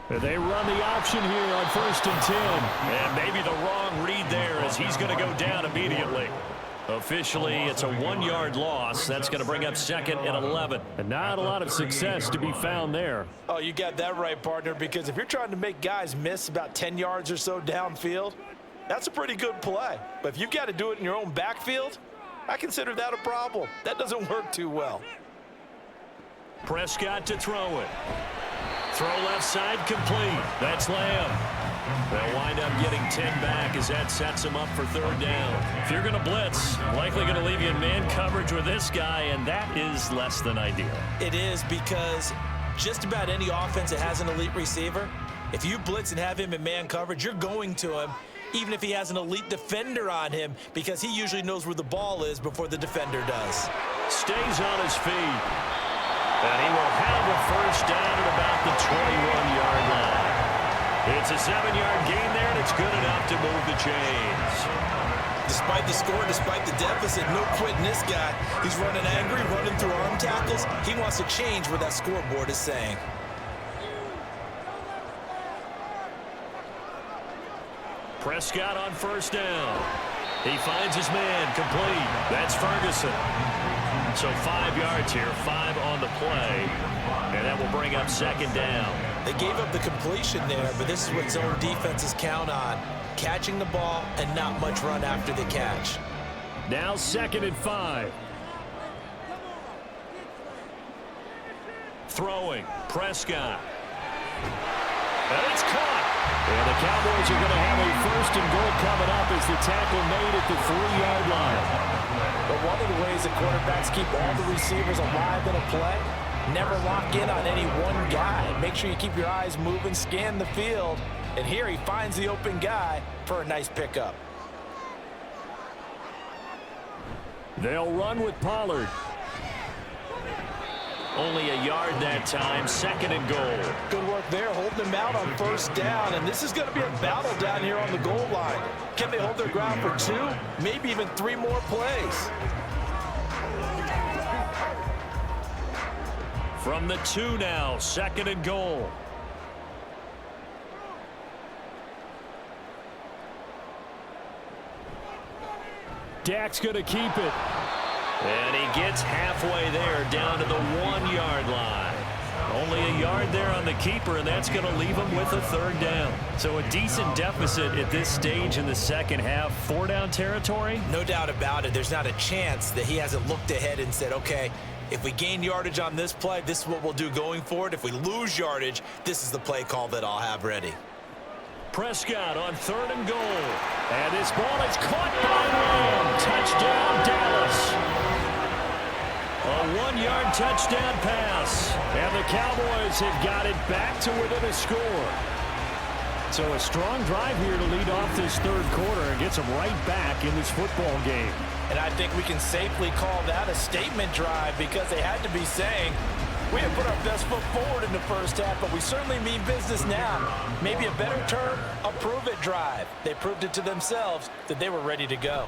They run the option here on 1st and 10. And maybe the wrong read there as he's going to go down immediately. Officially, it's a 1-yard loss. That's going to bring up 2nd and 11. And not a lot of success to be found there. Oh, you got that right, partner, because if you're trying to make guys miss about 10 yards or so downfield, that's a pretty good play. But if you've got to do it in your own backfield, I consider that a problem. That doesn't work too well. Prescott to throw it. Throw left side complete. That's Lamb. They'll wind up getting 10 back as that sets them up for 3rd down. If you're going to blitz, likely going to leave you in man coverage with this guy, and that is less than ideal. It is, because just about any offense that has an elite receiver, if you blitz and have him in man coverage, you're going to him, even if he has an elite defender on him, because he usually knows where the ball is before the defender does. Stays on his feet. And he will have a 1st down at about the 21-yard line. It's a 7-yard gain there, and it's good enough to move the chains. Despite the score, despite the deficit, no quitting this guy. He's running angry, running through arm tackles. He wants to change what that scoreboard is saying. Prescott on 1st down. He finds his man complete. That's Ferguson. So 5 yards here, 5 on the play, and that will bring up 2nd down. They gave up the completion there, but this is what zone defenses count on, catching the ball and not much run after the catch. Now 2nd and 5. Throwing, Prescott. And it's caught. And the Cowboys are going to have a 1st and goal coming up as the tackle made at the 3-yard line. But one of the ways that quarterbacks keep all the receivers alive in a play, never lock in on any one guy. Make sure you keep your eyes moving, scan the field. And here he finds the open guy for a nice pickup. They'll run with Pollard. Only a yard that time, 2nd and goal. Good work there, holding him out on 1st down. And this is going to be a battle down here on the goal line. Can they hold their ground for 2, maybe even 3 more plays? From the 2 now, 2nd and goal. Dak's going to keep it. And he gets halfway there, down to the 1-yard line. Only a yard there on the keeper, and that's going to leave him with a 3rd down. So a decent deficit at this stage in the 2nd half. 4-down territory? No doubt about it. There's not a chance that he hasn't looked ahead and said, okay, if we gain yardage on this play, this is what we'll do going forward. If we lose yardage, this is the play call that I'll have ready. Prescott on 3rd and goal. And this ball is caught by Lamb. Touchdown, Dallas. A 1-yard touchdown pass. And the Cowboys have got it back to within a score. So a strong drive here to lead off this 3rd quarter and gets them right back in this football game. And I think we can safely call that a statement drive, because they had to be saying, we have put our best foot forward in the 1st half, but we certainly mean business now. Maybe a better term, a prove-it drive. They proved it to themselves that they were ready to go.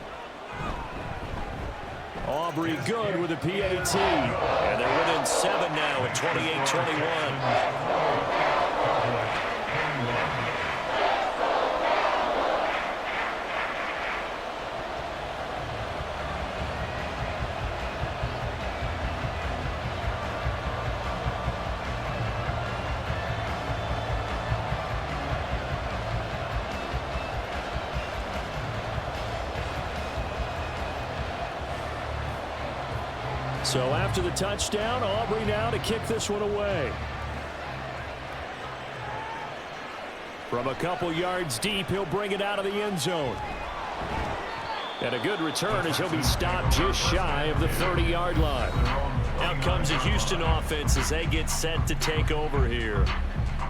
Aubrey good with a PAT. And they're within 7 now at 28-21. So after the touchdown, Aubrey now to kick this one away. From a couple yards deep, he'll bring it out of the end zone. And a good return as he'll be stopped just shy of the 30-yard line. Out comes the Houston offense as they get set to take over here.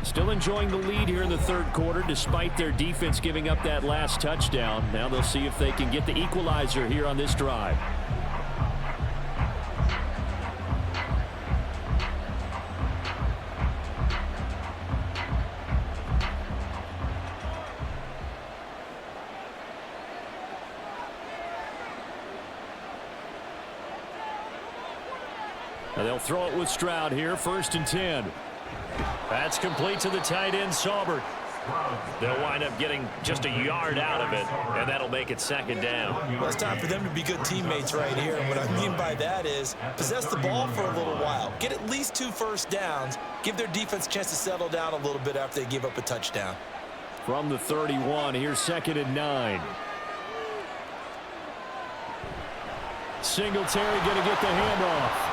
Still enjoying the lead here in the third quarter despite their defense giving up that last touchdown. Now they'll see if they can get the equalizer here on this drive. And they'll throw it with Stroud here, 1st and 10. That's complete to the tight end, Saubert. They'll wind up getting just a yard out of it, and that'll make it 2nd down. Well, it's time for them to be good teammates right here. And what I mean by that is possess the ball for a little while. Get at least 2 first downs. Give their defense a chance to settle down a little bit after they give up a touchdown. From the 31, here's 2nd and 9. Singletary going to get the handoff.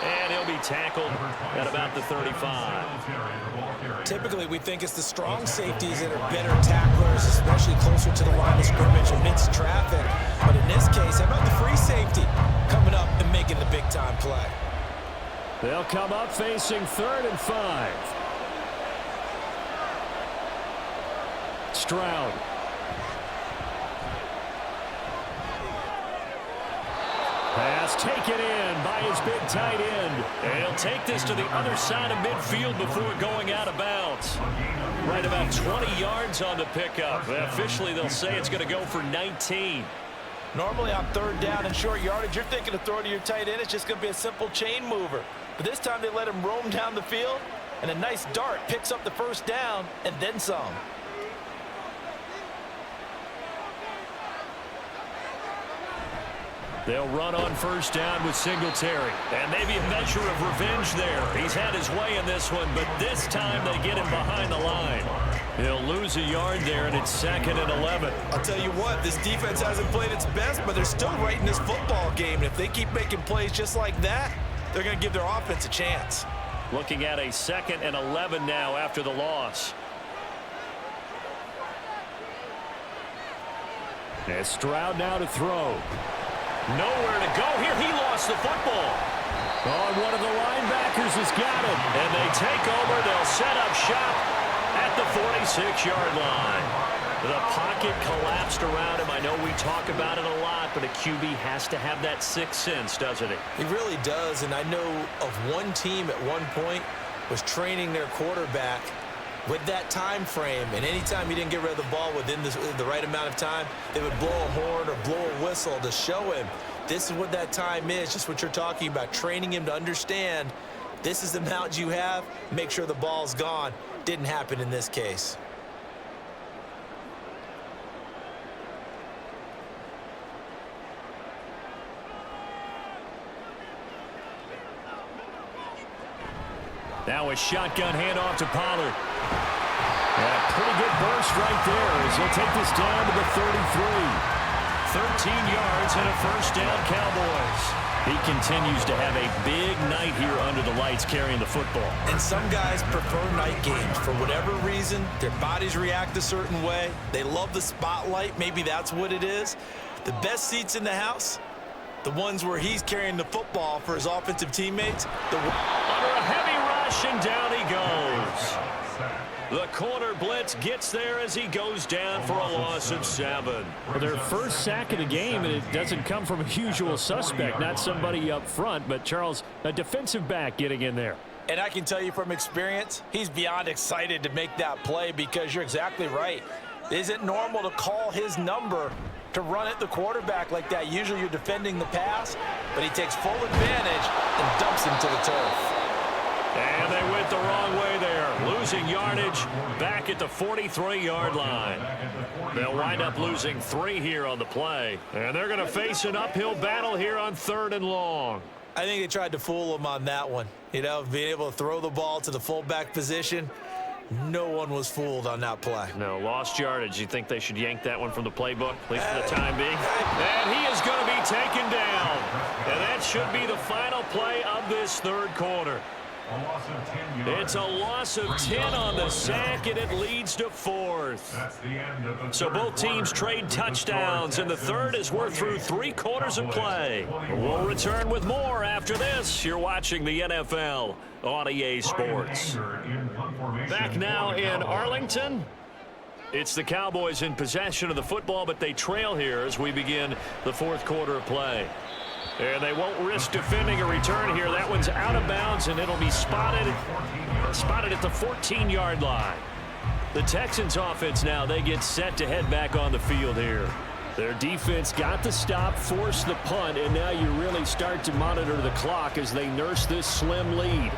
And he'll be tackled at about the 35. Typically, we think it's the strong safeties that are better tacklers, especially closer to the line of scrimmage amidst traffic. But in this case, how about the free safety coming up and making the big-time play? They'll come up facing 3rd and 5. Stroud. Pass taken in by his big tight end. And he'll take this to the other side of midfield before going out of bounds. Right about 20 yards on the pickup. Officially, they'll say it's going to go for 19. Normally on 3rd down and short yardage, you're thinking of throwing to your tight end. It's just going to be a simple chain mover. But this time they let him roam down the field, and a nice dart picks up the 1st down and then some. They'll run on 1st down with Singletary. And maybe a measure of revenge there. He's had his way in this one, but this time they get him behind the line. He'll lose a yard there, and it's 2nd and 11. I'll tell you what, this defense hasn't played its best, but they're still right in this football game. And if they keep making plays just like that, they're going to give their offense a chance. Looking at a 2nd and 11 now after the loss. And Stroud now to throw. Nowhere to go here. He lost the football. Oh, one of the linebackers has got it. And they take over. They'll set up shop at the 46-yard line. The pocket collapsed around him. I know we talk about it a lot, but a QB has to have that 6th sense, doesn't he? He really does, and I know of one team at one point was training their quarterback with that time frame, and anytime he didn't get rid of the ball within the right amount of time, they would blow a horn or blow a whistle to show him this is what that time is, just what you're talking about, training him to understand this is the amount you have, make sure the ball's gone. Didn't happen in this case. Now a shotgun handoff to Pollard. And a pretty good burst right there as he'll take this down to the 33. 13 yards and a 1st down, Cowboys. He continues to have a big night here under the lights carrying the football. And some guys prefer night games. For whatever reason, their bodies react a certain way. They love the spotlight. Maybe that's what it is. The best seats in the house, the ones where he's carrying the football for his offensive teammates. Under a heavy rush, and down he goes. The corner blitz gets there as he goes down for a loss of 7. Well, their first sack of the game, and it doesn't come from a usual suspect, not somebody up front, but Charles, a defensive back getting in there. And I can tell you from experience, he's beyond excited to make that play because you're exactly right. It isn't normal to call his number to run at the quarterback like that. Usually you're defending the pass, but he takes full advantage and dumps him to the turf. And they went the wrong way there, losing yardage back at the 43-yard line. They'll wind up losing 3 here on the play, and they're going to face an uphill battle here on 3rd and long. I think they tried to fool him on that one. You know, being able to throw the ball to the fullback position. No one was fooled on that play. No, lost yardage. You think they should yank that one from the playbook, at least for the time being? And he is going to be taken down. And that should be the final play of this 3rd quarter. A loss of 10 yards. It's a loss of 10 on the sack, and it leads to 4th. That's the end of the So both teams trade touchdowns, and the third as we're through 3 quarters of play. We'll return with more after this. You're watching the NFL on EA Sports. Back now in Arlington. It's the Cowboys in possession of the football, but they trail here as we begin the 4th quarter of play. And they won't risk defending a return here. That one's out of bounds, and it'll be spotted at the 14-yard line. The Texans offense now, they get set to head back on the field here. Their defense got the stop, forced the punt, and now you really start to monitor the clock as they nurse this slim lead.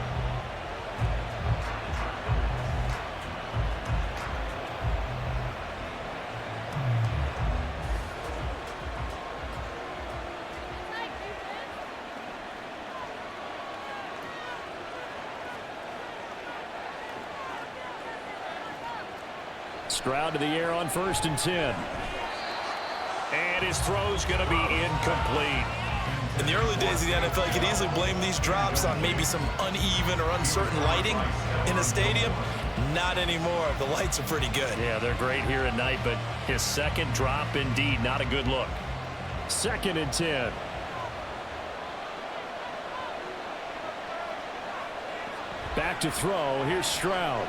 Stroud to the air on 1st and 10. And his throw's going to be incomplete. In the early days of the NFL, you could easily blame these drops on maybe some uneven or uncertain lighting in a stadium. Not anymore. The lights are pretty good. Yeah, they're great here at night, but his second drop, indeed, not a good look. 2nd and 10. Back to throw. Here's Stroud.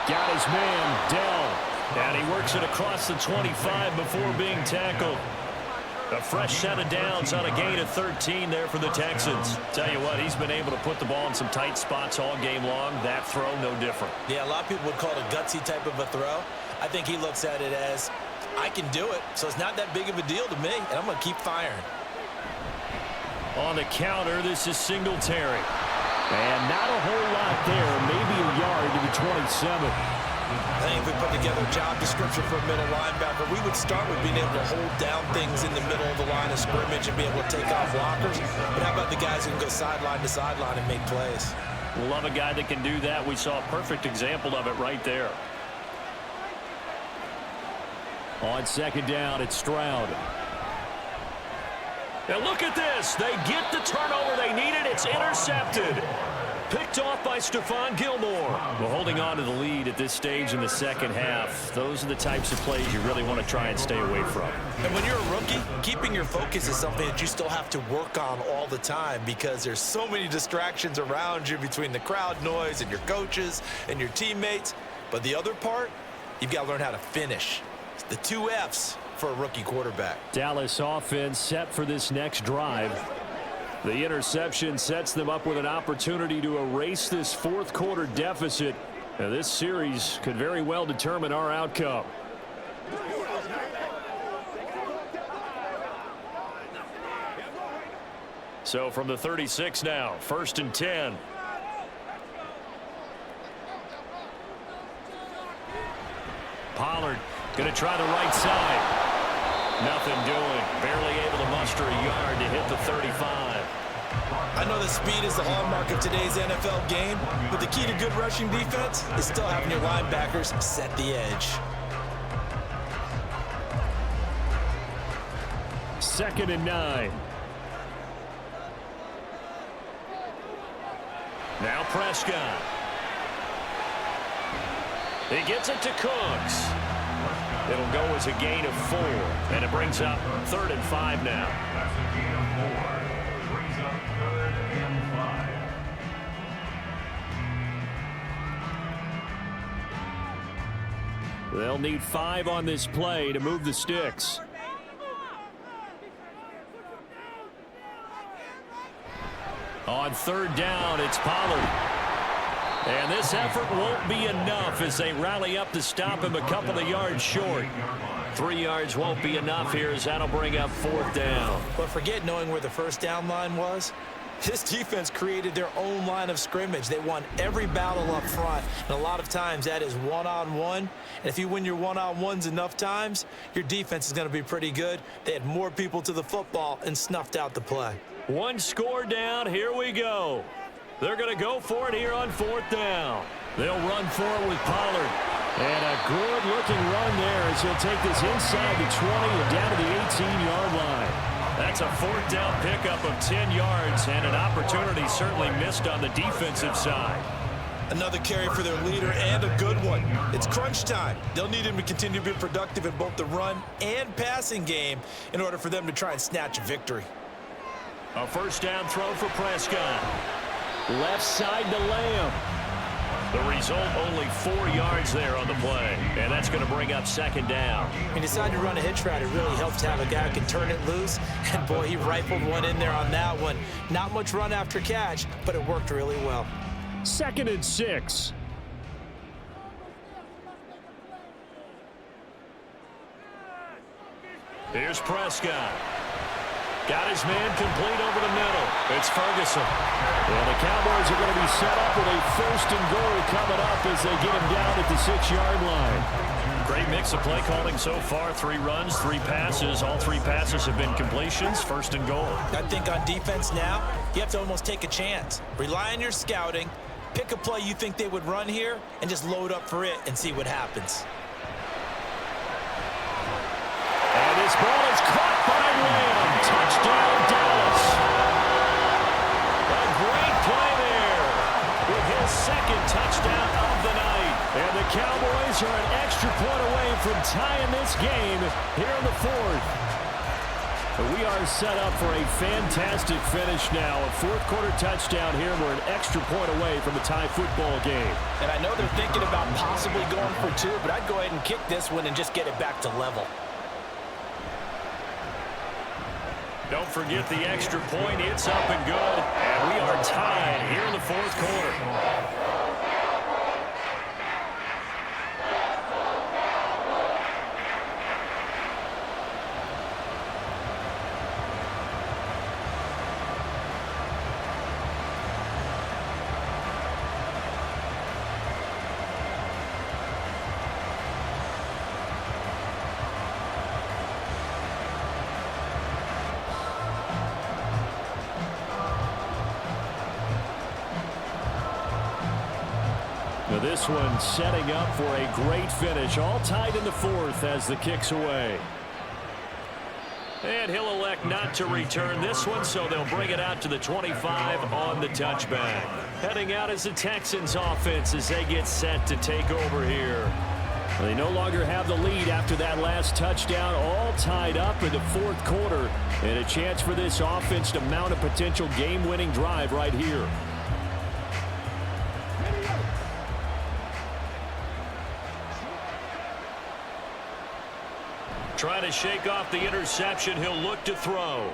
Got his man, Dell, and he works it across the 25 before being tackled. A fresh set of downs on a gain of 13 there for the Texans. Tell you what, he's been able to put the ball in some tight spots all game long. That throw, no different. Yeah, a lot of people would call it a gutsy type of a throw. I think he looks at it as, I can do it, so it's not that big of a deal to me, and I'm going to keep firing. On the counter, this is Singletary. And not a whole lot there, maybe a yard to the 27. I think if we put together a job description for a middle linebacker, we would start with being able to hold down things in the middle of the line of scrimmage and be able to take off blockers. But how about the guys who can go sideline to sideline and make plays? Love a guy that can do that. We saw a perfect example of it right there. On 2nd down, it's Stroud. And look at this. They get the turnover they needed. It's intercepted. Picked off by Stephon Gilmore. Well, holding on to the lead at this stage in the second half, those are the types of plays you really want to try and stay away from. And when you're a rookie, keeping your focus is something that you still have to work on all the time because there's so many distractions around you between the crowd noise and your coaches and your teammates. But the other part, you've got to learn how to finish. It's the 2 F's for a rookie quarterback. Dallas offense set for this next drive. The interception sets them up with an opportunity to erase this 4th quarter deficit. Now, this series could very well determine our outcome. So from the 36 now, 1st and 10. Pollard going to try the right side. Nothing doing. Barely able to muster a yard to hit the 35. I know that speed is the hallmark of today's NFL game, but the key to good rushing defense is still having your linebackers set the edge. 2nd and 9. Now Prescott. He gets it to Cooks. It'll go as a gain of 4, and it brings up 3rd and 5 now. That's a gain of 4. Brings up 3rd and 5. They'll need 5 on this play to move the sticks. On 3rd down, it's Pollard. And this effort won't be enough as they rally up to stop him a couple of yards short. 3 yards won't be enough here as that'll bring up 4th down. But forget knowing where the 1st down line was. This defense created their own line of scrimmage. They won every battle up front, and a lot of times that is one-on-one. And if you win your one-on-ones enough times, your defense is going to be pretty good. They had more people to the football and snuffed out the play. 1 score down. Here we go. They're going to go for it here on 4th down. They'll run for it with Pollard. And a good-looking run there as he'll take this inside the 20 and down to the 18-yard line. That's a fourth down pickup of 10 yards and an opportunity certainly missed on the defensive side. Another carry for their leader and a good one. It's crunch time. They'll need him to continue to be productive in both the run and passing game in order for them to try and snatch a victory. A first down throw for Prescott. Left side to Lamb. The result, only 4 yards there on the play. And that's going to bring up second down. He decided to run a hitch route. It really helps to have a guy who can turn it loose. And, boy, he rifled one in there on that one. Not much run after catch, but it worked really well. 2nd and 6. Here's Prescott. Got his man complete over the middle. It's Ferguson. And the Cowboys are going to be set up with a 1st and goal coming up as they get him down at the 6-yard line. Great mix of play calling so far. 3 runs, 3 passes. All 3 passes have been completions. 1st and goal. I think on defense now, you have to almost take a chance. Rely on your scouting. Pick a play you think they would run here and just load up for it and see what happens. And this ball is caught by Lamb. Touchdown, Dallas. A great play there with his 2nd touchdown of the night. And the Cowboys are an extra point away from tying this game here in the 4th. We are set up for a fantastic finish now. A 4th quarter touchdown here. We're an extra point away from a tie football game. And I know they're thinking about possibly going for 2, but I'd go ahead and kick this one and just get it back to level. Don't forget the extra point. It's up and good. And we are tied here in the 4th quarter. This one setting up for a great finish. All tied in the 4th as the kick's away. And he'll elect not to return this one, so they'll bring it out to the 25 on the touchback. Heading out is the Texans offense as they get set to take over here. They no longer have the lead after that last touchdown. All tied up in the 4th quarter. And a chance for this offense to mount a potential game-winning drive right here. Trying to shake off the interception. He'll look to throw.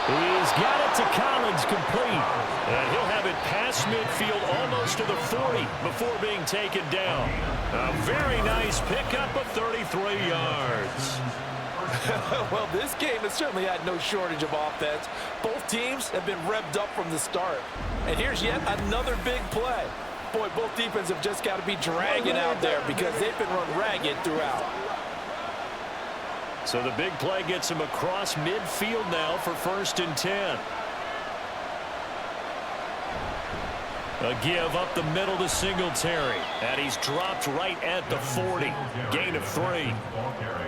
He's got it to Collins, complete. And he'll have it past midfield almost to the 40 before being taken down. A very nice pickup of 33 yards. Well, this game has certainly had no shortage of offense. Both teams have been revved up from the start. And here's yet another big play. Boy, both defenses have just got to be dragging out there because they've been run ragged throughout. So the big play gets him across midfield now for 1st and 10. A give up the middle to Singletary. And he's dropped right at the 40. Gain of 3.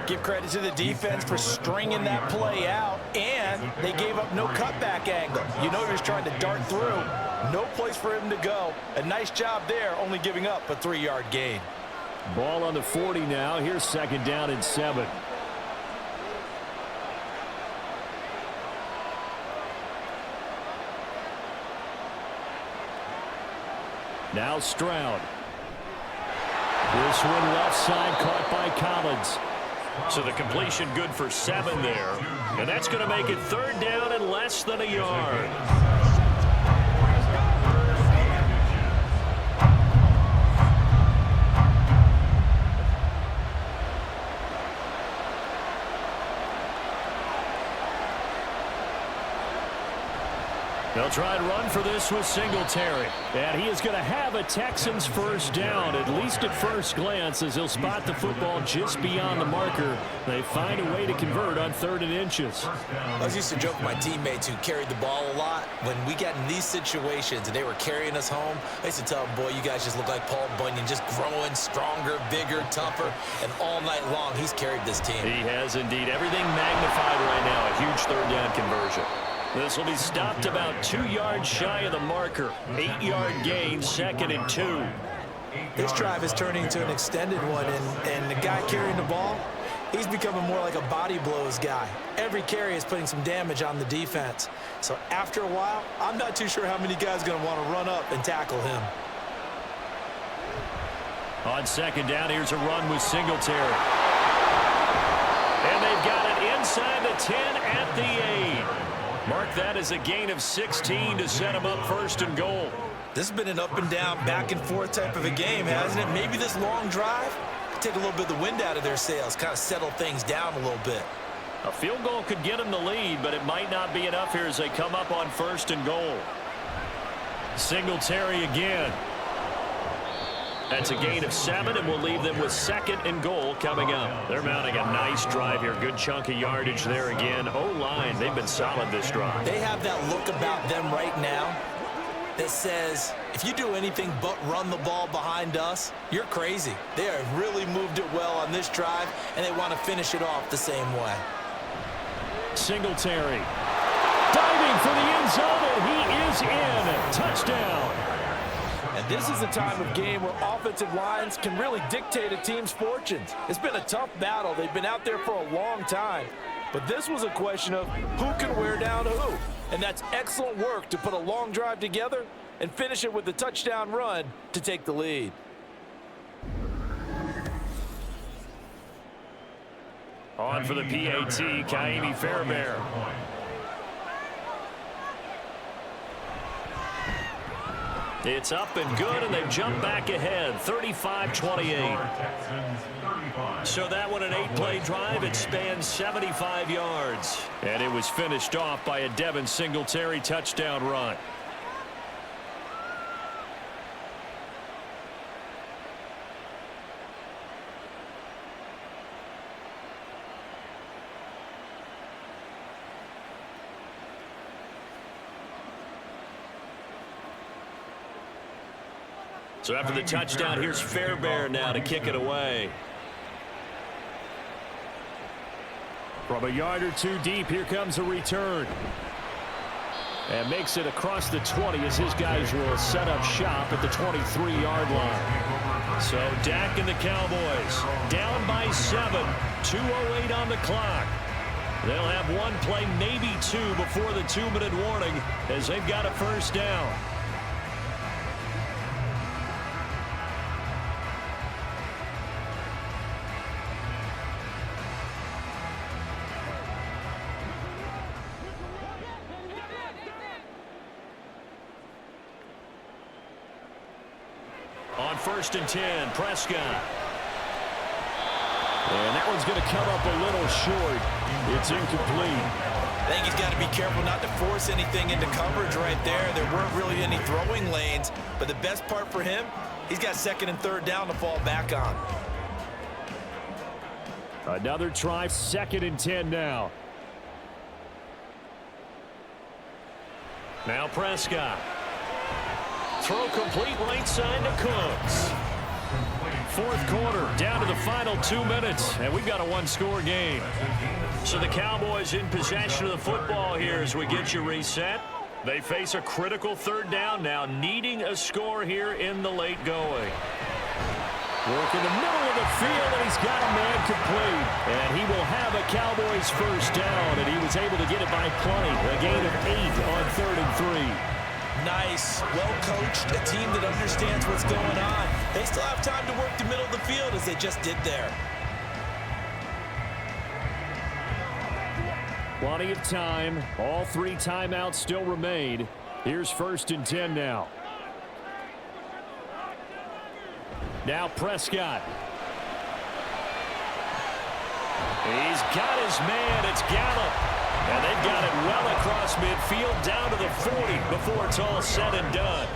Give credit to the defense for stringing that play out, and they gave up no cutback angle. You know he was trying to dart through. No place for him to go. A nice job there, only giving up a 3-yard gain. Ball on the 40 now. Here's 2nd down and 7. Now Stroud. This one left side caught by Collins. So the completion good for 7 there. And that's going to make it 3rd down and less than a yard. They'll try and run for this with Singletary. And he is going to have a Texans first down, at least at first glance, as he'll spot the football just beyond the marker. They find a way to convert on 3rd and inches. I used to joke with my teammates who carried the ball a lot. When we got in these situations and they were carrying us home, I used to tell them, boy, you guys just look like Paul Bunyan, just growing stronger, bigger, tougher. And all night long, he's carried this team. He has indeed. Everything magnified right now. A huge 3rd down conversion. This will be stopped about 2 yards shy of the marker. 8-yard gain, 2nd and 2. This drive is turning into an extended one, and the guy carrying the ball, he's becoming more like a body blows guy. Every carry is putting some damage on the defense. So after a while, I'm not too sure how many guys are going to want to run up and tackle him. On 2nd down, here's a run with Singletary. And they've got it inside the 10 at the 8. Mark that as a gain of 16 to set him up 1st and goal. This has been an up and down, back and forth type of a game, hasn't it? Maybe this long drive could take a little bit of the wind out of their sails, kind of settle things down a little bit. A field goal could get them the lead, but it might not be enough here as they come up on 1st and goal. Singletary again. That's a gain of 7, and we'll leave them with 2nd and goal coming up. They're mounting a nice drive here. Good chunk of yardage there again. O-line, they've been solid this drive. They have that look about them right now that says, if you do anything but run the ball behind us, you're crazy. They have really moved it well on this drive, and they want to finish it off the same way. Singletary diving for the end zone, and he is in. Touchdown. And this is a time of game where offensive lines can really dictate a team's fortunes. It's been a tough battle. They've been out there for a long time. But this was a question of who can wear down who. And that's excellent work to put a long drive together and finish it with a touchdown run to take the lead. On for the PAT, Kaimi Fairbairn. It's up and good, and they've jumped back ahead, 35-28. So that one, an 8-play drive. It spans 75 yards. And it was finished off by a Devin Singletary touchdown run. So after the touchdown, here's Fairbairn now to kick it away. From a yard or two deep, here comes a return. And makes it across the 20 as his guys will set up shop at the 23-yard line. So Dak and the Cowboys down by 7, 2:08 on the clock. They'll have one play, maybe two, before the 2-minute warning as they've got a first down. On 1st and 10, Prescott. And that one's going to come up a little short. It's incomplete. I think he's got to be careful not to force anything into coverage right there. There weren't really any throwing lanes, but the best part for him, he's got 2nd and 3rd down to fall back on. Another try, 2nd and 10 now. Now Prescott. Throw complete right side to Cooks. 4th quarter, down to the final 2 minutes, and we've got a one-score game. So the Cowboys in possession of the football here as we get you reset. They face a critical 3rd down now, needing a score here in the late going. Work in the middle of the field, and he's got a man complete. And he will have a Cowboys first down, and he was able to get it by plenty. A gain of 8 on 3rd and 3. Nice, well-coached, a team that understands what's going on. They still have time to work the middle of the field as they just did there. Plenty of time. All 3 timeouts still remain. Here's 1st and 10 now. Now Prescott. He's got his man. It's Gallup. And they've got it well across midfield down to the 40 before it's all said and done.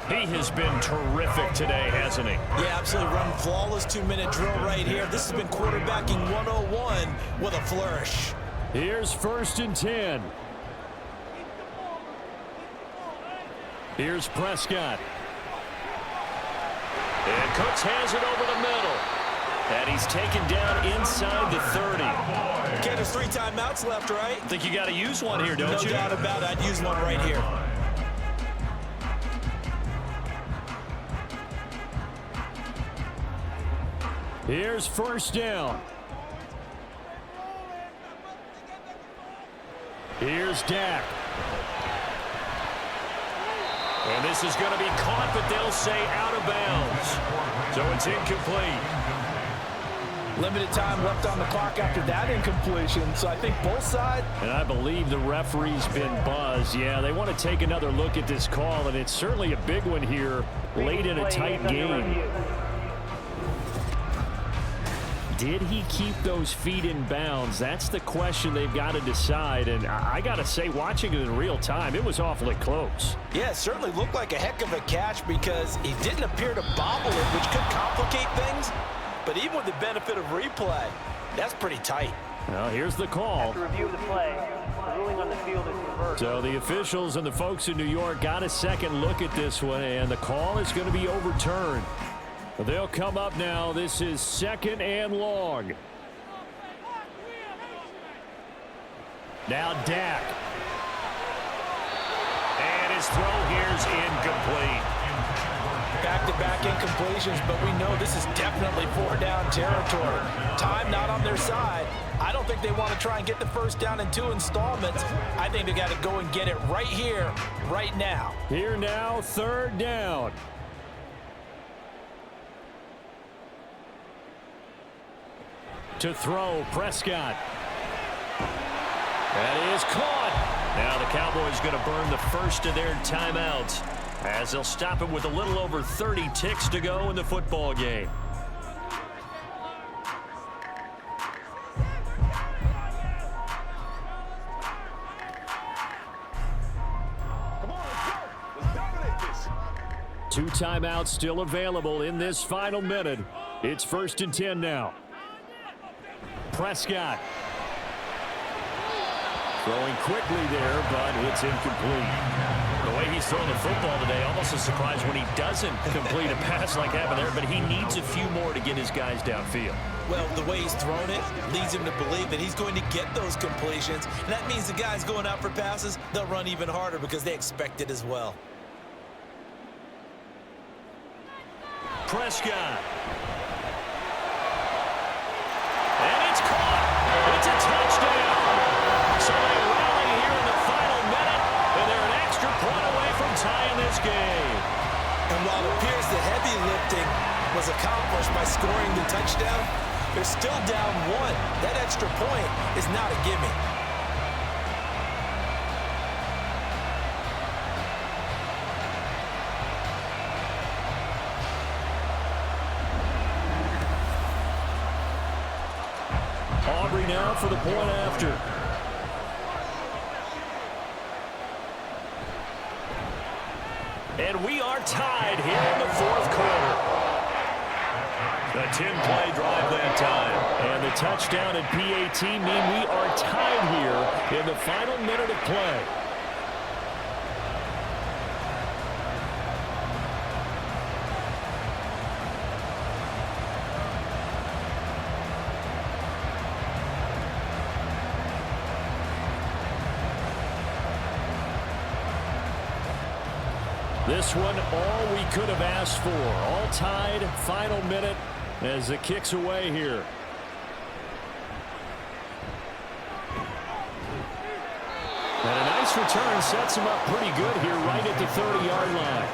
He has been terrific today, hasn't he? Yeah, absolutely. Run flawless 2-minute drill right here. This has been quarterbacking 101 with a flourish. Here's 1st and 10. Here's Prescott. And Cooks has it over the middle. And he's taken down inside the 30. Okay, there's 3 timeouts left, right? I think you got to use one here, don't you? No doubt about it. I'd use one right here. Here's 1st down. Here's Dak. And this is going to be caught, but they'll say out of bounds. So it's incomplete. Limited time left on the clock after that incompletion, so I think both sides. And I believe the referee's been buzzed. Yeah, they want to take another look at this call, and it's certainly a big one here late in a tight game. Did he keep those feet in bounds? That's the question they've got to decide. And I got to say, watching it in real time, it was awfully close. Yeah, it certainly looked like a heck of a catch because he didn't appear to bobble it, which could complicate things. But even with the benefit of replay, that's pretty tight. Well, here's the call. To review the play, the ruling on the field is reversed. So the officials and the folks in New York got a second look at this one, and the call is going to be overturned. They'll come up now. This is 2nd and long. Now Dak. And his throw here's incomplete. Back-to-back incompletions, but we know this is definitely 4-down territory. Time not on their side. I don't think they want to try and get the 1st down in 2 installments. I think they got to go and get it right here, right now. Here now, 3rd down. To throw, Prescott. That is caught. Now the Cowboys going to burn the first of their timeouts as they'll stop it with a little over 30 ticks to go in the football game. Come on, let's dominate this. 2 timeouts still available in this final minute. It's 1st and 10 now. Prescott. Throwing quickly there, but it's incomplete. The way he's throwing the football today, almost a surprise when he doesn't complete a pass like happened there, but he needs a few more to get his guys downfield. Well, the way he's thrown it leads him to believe that he's going to get those completions. And that means the guys going out for passes, they'll run even harder because they expect it as well. Prescott. And it's caught. It's a touchdown. So they rally here in the final minute, and they're an extra point away from tying this game. And while it appears the heavy lifting was accomplished by scoring the touchdown, they're still down 1. That extra point is not a gimme. Aubrey now for the point after. And we are tied here in the 4th quarter. A 10-play drive that time. And the touchdown and PAT mean we are tied here in the final minute of play. This one, all we could have asked for. All tied, final minute as the kick's away here. And a nice return sets him up pretty good here right at the 30-yard line.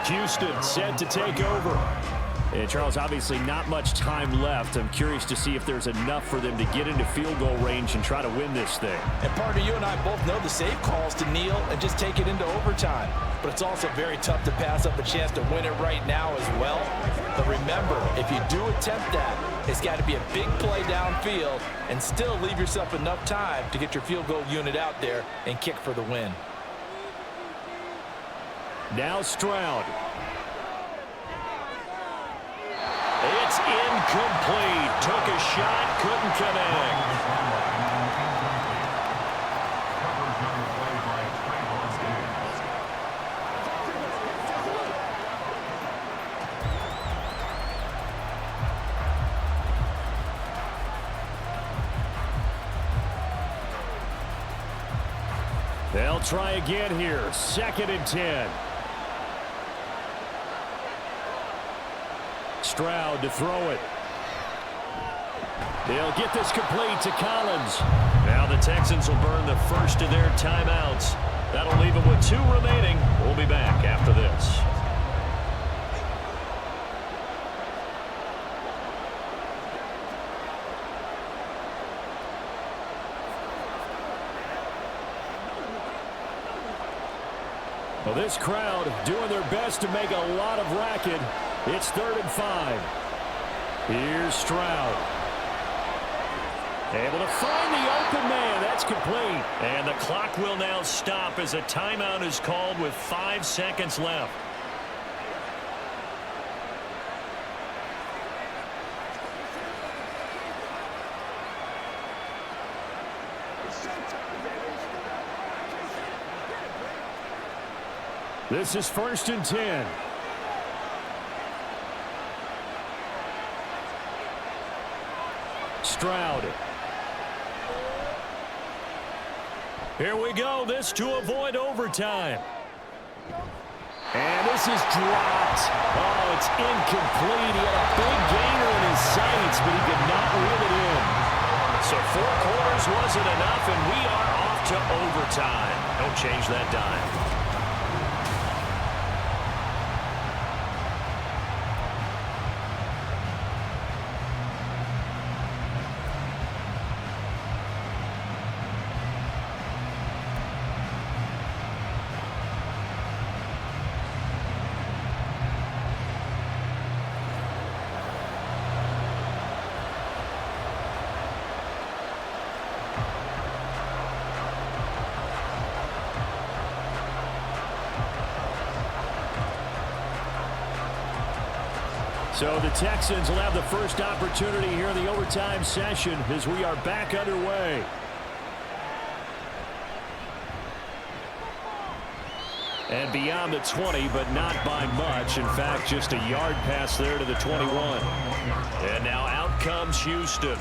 Houston set to take over. And Charles, obviously not much time left. I'm curious to see if there's enough for them to get into field goal range and try to win this thing. And partner, you and I both know the safe calls to kneel and just take it into overtime. But it's also very tough to pass up a chance to win it right now as well. But remember, if you do attempt that, It's got to be a big play downfield and still leave yourself enough time to get your field goal unit out there and kick for the win. Now Stroud. It's incomplete. Took a shot, couldn't connect. They'll try again here. 2nd and 10. Stroud to throw it. They'll get this complete to Collins. Now the Texans will burn the first of their timeouts. That'll leave them with 2 remaining. We'll be back after this. Well, this crowd doing their best to make a lot of racket. It's 3rd and 5. Here's Stroud. Able to find the open man. That's complete. And the clock will now stop as a timeout is called with 5 seconds left. This is 1st and 10. Stroud. Here we go. This to avoid overtime. And this is dropped. Oh, it's incomplete. He had a big gainer in his sights, but he could not reel it in. So 4 quarters wasn't enough, and we are off to overtime. Don't change that dime. So the Texans will have the first opportunity here in the overtime session as we are back underway. And beyond the 20, but not by much. In fact, just a yard pass there to the 21. And now out comes Houston.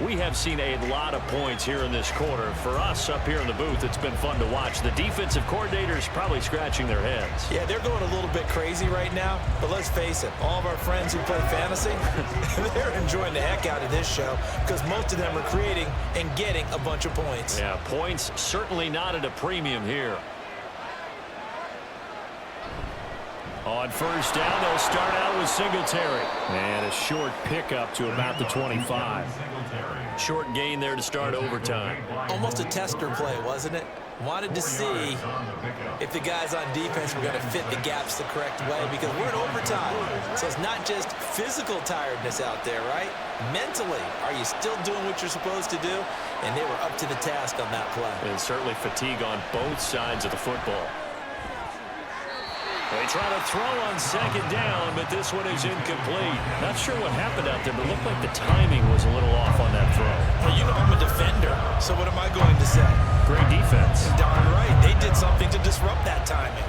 We have seen a lot of points here in this quarter. For us up here in the booth, it's been fun to watch. The defensive coordinators probably scratching their heads. Yeah, they're going a little bit crazy right now. But let's face it, all of our friends who play fantasy, they're enjoying the heck out of this show because most of them are creating and getting a bunch of points. Yeah, points certainly not at a premium here. On 1st down, they'll start out with Singletary. And a short pickup to about the 25. Short gain there to start overtime. Almost a tester play, wasn't it? Wanted to see if the guys on defense were going to fit the gaps the correct way because we're in overtime. So it's not just physical tiredness out there, right? Mentally, are you still doing what you're supposed to do? And they were up to the task on that play. And certainly fatigue on both sides of the football. They try to throw on 2nd down, but this one is incomplete. Not sure what happened out there, but it looked like the timing was a little off on that throw. Well, you know I'm a defender, so what am I going to say? Great defense. Darn right. They did something to disrupt that timing.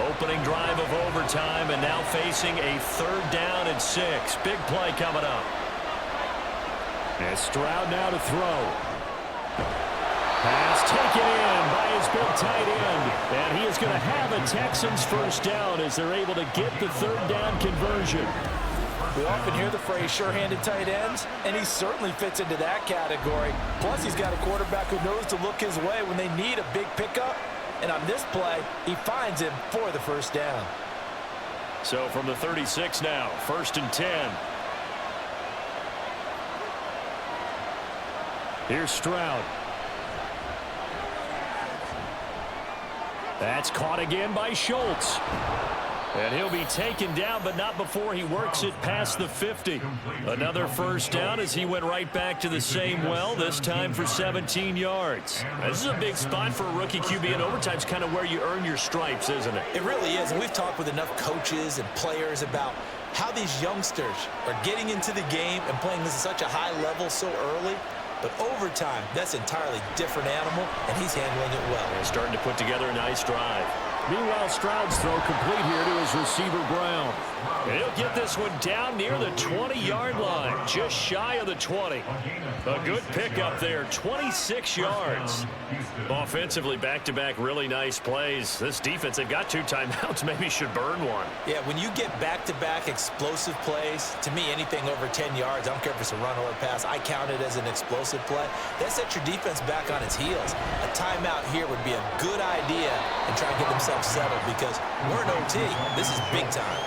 Opening drive of overtime, and now facing a 3rd down and 6. Big play coming up. And Stroud now to throw. Pass taken in by his big tight end. And he is going to have a Texans 1st down as they're able to get the 3rd down conversion. We often hear the phrase sure-handed tight ends, and he certainly fits into that category. Plus, he's got a quarterback who knows to look his way when they need a big pickup. And on this play, he finds him for the 1st down. So from the 36 now, 1st and 10. Here's Stroud. That's caught again by Schultz. And he'll be taken down, but not before he works it past the 50. Another first down as he went right back to the same well, this time for 17 yards. This is a big spot for a rookie QB, and overtime's kind of where you earn your stripes, isn't it? It really is, and we've talked with enough coaches and players about how these youngsters are getting into the game and playing this at such a high level so early. But overtime, that's an entirely different animal, and he's handling it well. And starting to put together a nice drive. Meanwhile, Stroud's throw complete here to his receiver, Brown. And he'll get this one down near the 20-yard line, just shy of the 20. A good pickup there, 26 yards. Offensively, back-to-back really nice plays. This defense, they've got 2 timeouts, maybe should burn one. Yeah, when you get back-to-back explosive plays, to me, anything over 10 yards, I don't care if it's a run or a pass, I count it as an explosive play. That sets your defense back on its heels. A timeout here would be a good idea and try and get themselves settled because we're in OT. This is big time.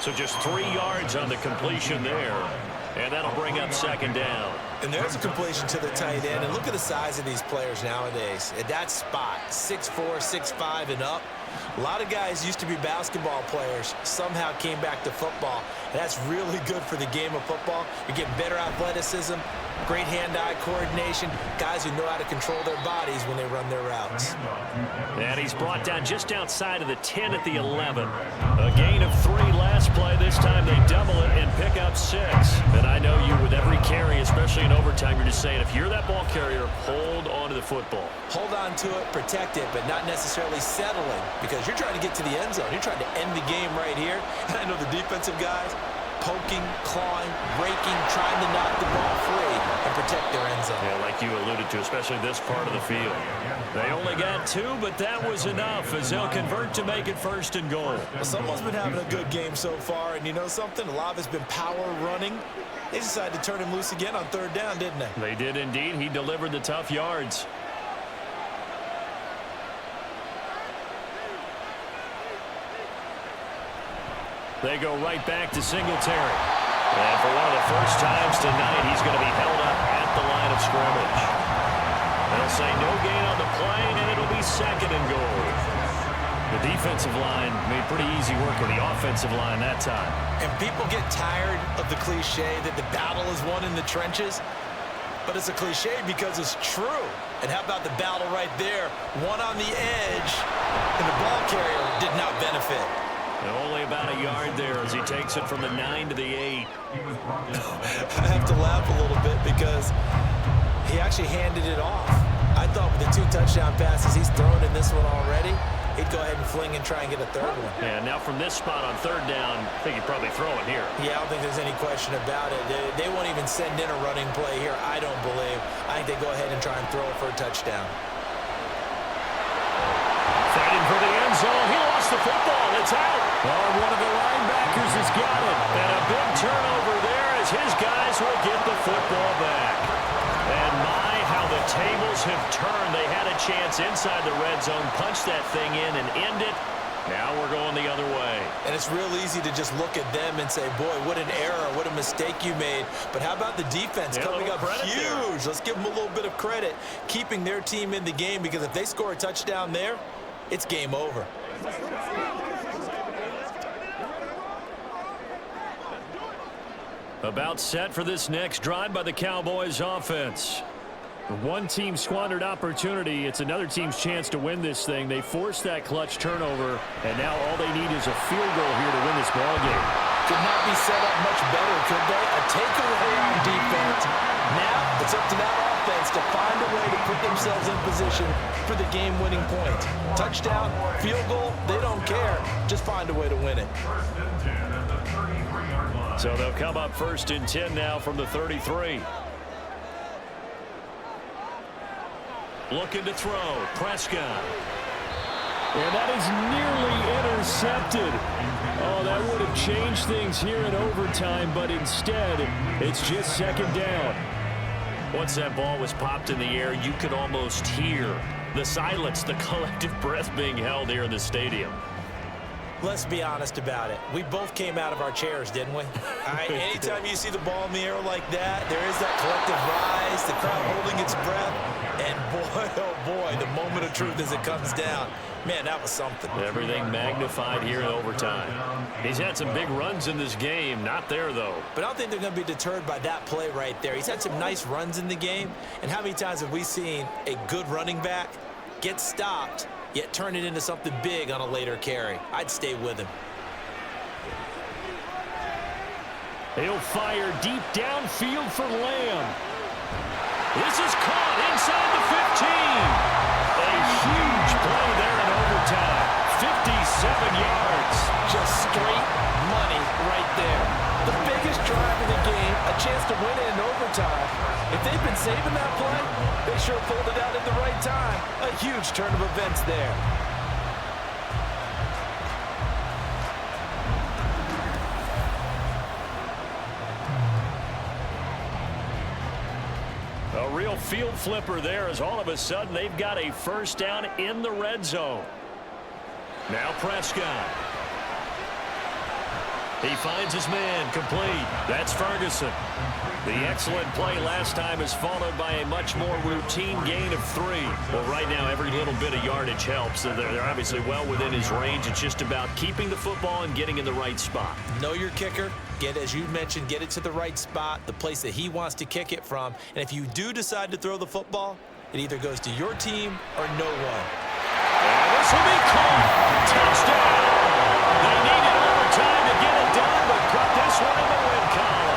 So just 3 yards on the completion there, and that'll bring up second down. And there's a completion to the tight end, and look at the size of these players nowadays. At that spot, 6'4", 6'5", and up. A lot of guys used to be basketball players, somehow came back to football, and that's really good for the game of football. You're getting better athleticism, great hand-eye coordination, guys who know how to control their bodies when they run their routes. And he's brought down just outside of the 10 at the 11. A gain of 3 last play. This time they double it and pick up 6. And I know you, with every carry, especially in overtime, you're just saying, if you're that ball carrier, hold on to the football. Hold on to it, protect it, but not necessarily settling, because you're trying to get to the end zone. You're trying to end the game right here. And I know the defensive guys poking, clawing, raking, trying to knock the ball free and protect their end zone. Yeah, like you alluded to, especially this part of the field. They only got 2, but that was enough as they'll convert to make it first and goal. Well, someone's been having a good game so far, and you know something? A lot of it's been power running. They decided to turn him loose again on 3rd down, didn't they? They did indeed. He delivered the tough yards. They go right back to Singletary. And for one of the first times tonight, he's going to be held up at the line of scrimmage. They'll say no gain on the play, and it'll be second and goal. The defensive line made pretty easy work of the offensive line that time. And people get tired of the cliche that the battle is won in the trenches. But it's a cliche because it's true. And how about the battle right there? One on the edge, and the ball carrier did not benefit. And only about a yard there as he takes it from the 9 to the 8. I have to laugh a little bit because he actually handed it off. I thought with the 2 touchdown passes he's thrown in this one already, he'd go ahead and fling and try and get a 3rd one. Yeah, now from this spot on 3rd down, I think he'd probably throw it here. Yeah, I don't think there's any question about it. They won't even send in a running play here, I don't believe. I think they go ahead and try and throw it for a touchdown. Fighting for the end zone. He lost the football. It's out. Oh, one of the linebackers has got it. And a big turnover there as his guys will get the football back. And my, how the tables have turned. They had a chance inside the red zone, punch that thing in and end it. Now we're going the other way. And it's real easy to just look at them and say, boy, what an error, what a mistake you made. But how about the defense coming up huge? Let's give them a little bit of credit, keeping their team in the game, because if they score a touchdown there, it's game over. About set for this next drive by the Cowboys offense. One team squandered opportunity. It's another team's chance to win this thing. They forced that clutch turnover, and now all they need is a field goal here to win this ball game. Could not be set up much better, could they? A takeaway on defense. Now it's up to that offense to find a way to put themselves in position for the game-winning point. Touchdown, field goal, they don't care. Just find a way to win it. So they'll come up 1st and 10 now from the 33. Looking to throw. Prescott. And that is nearly intercepted. Oh, that would have changed things here in overtime, but instead, it's just 2nd down. Once that ball was popped in the air, you could almost hear the silence, the collective breath being held here in the stadium. Let's be honest about it. We both came out of our chairs, didn't we? All right, anytime you see the ball in the air like that, there is that collective rise, the crowd holding its breath, and boy, oh boy, the moment of truth as it comes down. Man, that was something. Everything magnified here in overtime. He's had some big runs in this game. Not there, though. But I don't think they're going to be deterred by that play right there. He's had some nice runs in the game. And how many times have we seen a good running back get stopped, yet turn it into something big on a later carry? I'd stay with him. He'll fire deep downfield for Lamb. This is caught inside the 15. A huge play there in overtime. 57 yards. Just straight money right there. The biggest drive in the game, a chance to win it in overtime. If they've been saving that play, they sure pulled it out at the right time. A huge turn of events there. A real field flipper there as all of a sudden they've got a first down in the red zone. Now Prescott. He finds his man complete. That's Ferguson. The excellent play last time is followed by a much more routine gain of 3. Well, right now, every little bit of yardage helps. So they're obviously well within his range. It's just about keeping the football and getting in the right spot. Know your kicker. Get, as you mentioned, get it to the right spot, the place that he wants to kick it from. And if you do decide to throw the football, it either goes to your team or no one. And this will be caught. Touchdown. They needed overtime to get it done, but put this one in the win column.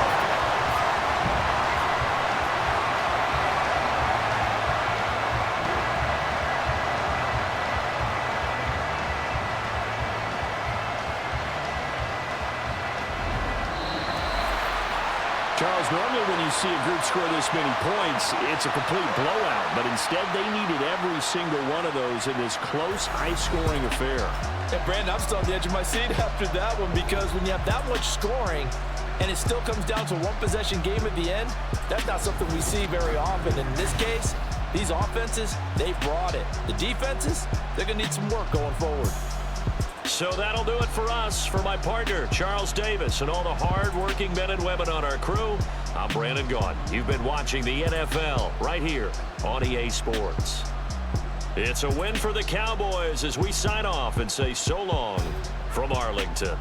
Charles, normally when you see a group score this many points, it's a complete blowout. But instead, they needed every single one of those in this close, high-scoring affair. And Brandon, I'm still on the edge of my seat after that one, because when you have that much scoring and it still comes down to a one-possession game at the end, that's not something we see very often. In this case, these offenses, they brought it. The defenses, they're going to need some work going forward. So that'll do it for us. For my partner, Charles Davis, and all the hard-working men and women on our crew, I'm Brandon Gaudin. You've been watching the NFL right here on EA Sports. It's a win for the Cowboys as we sign off and say so long from Arlington.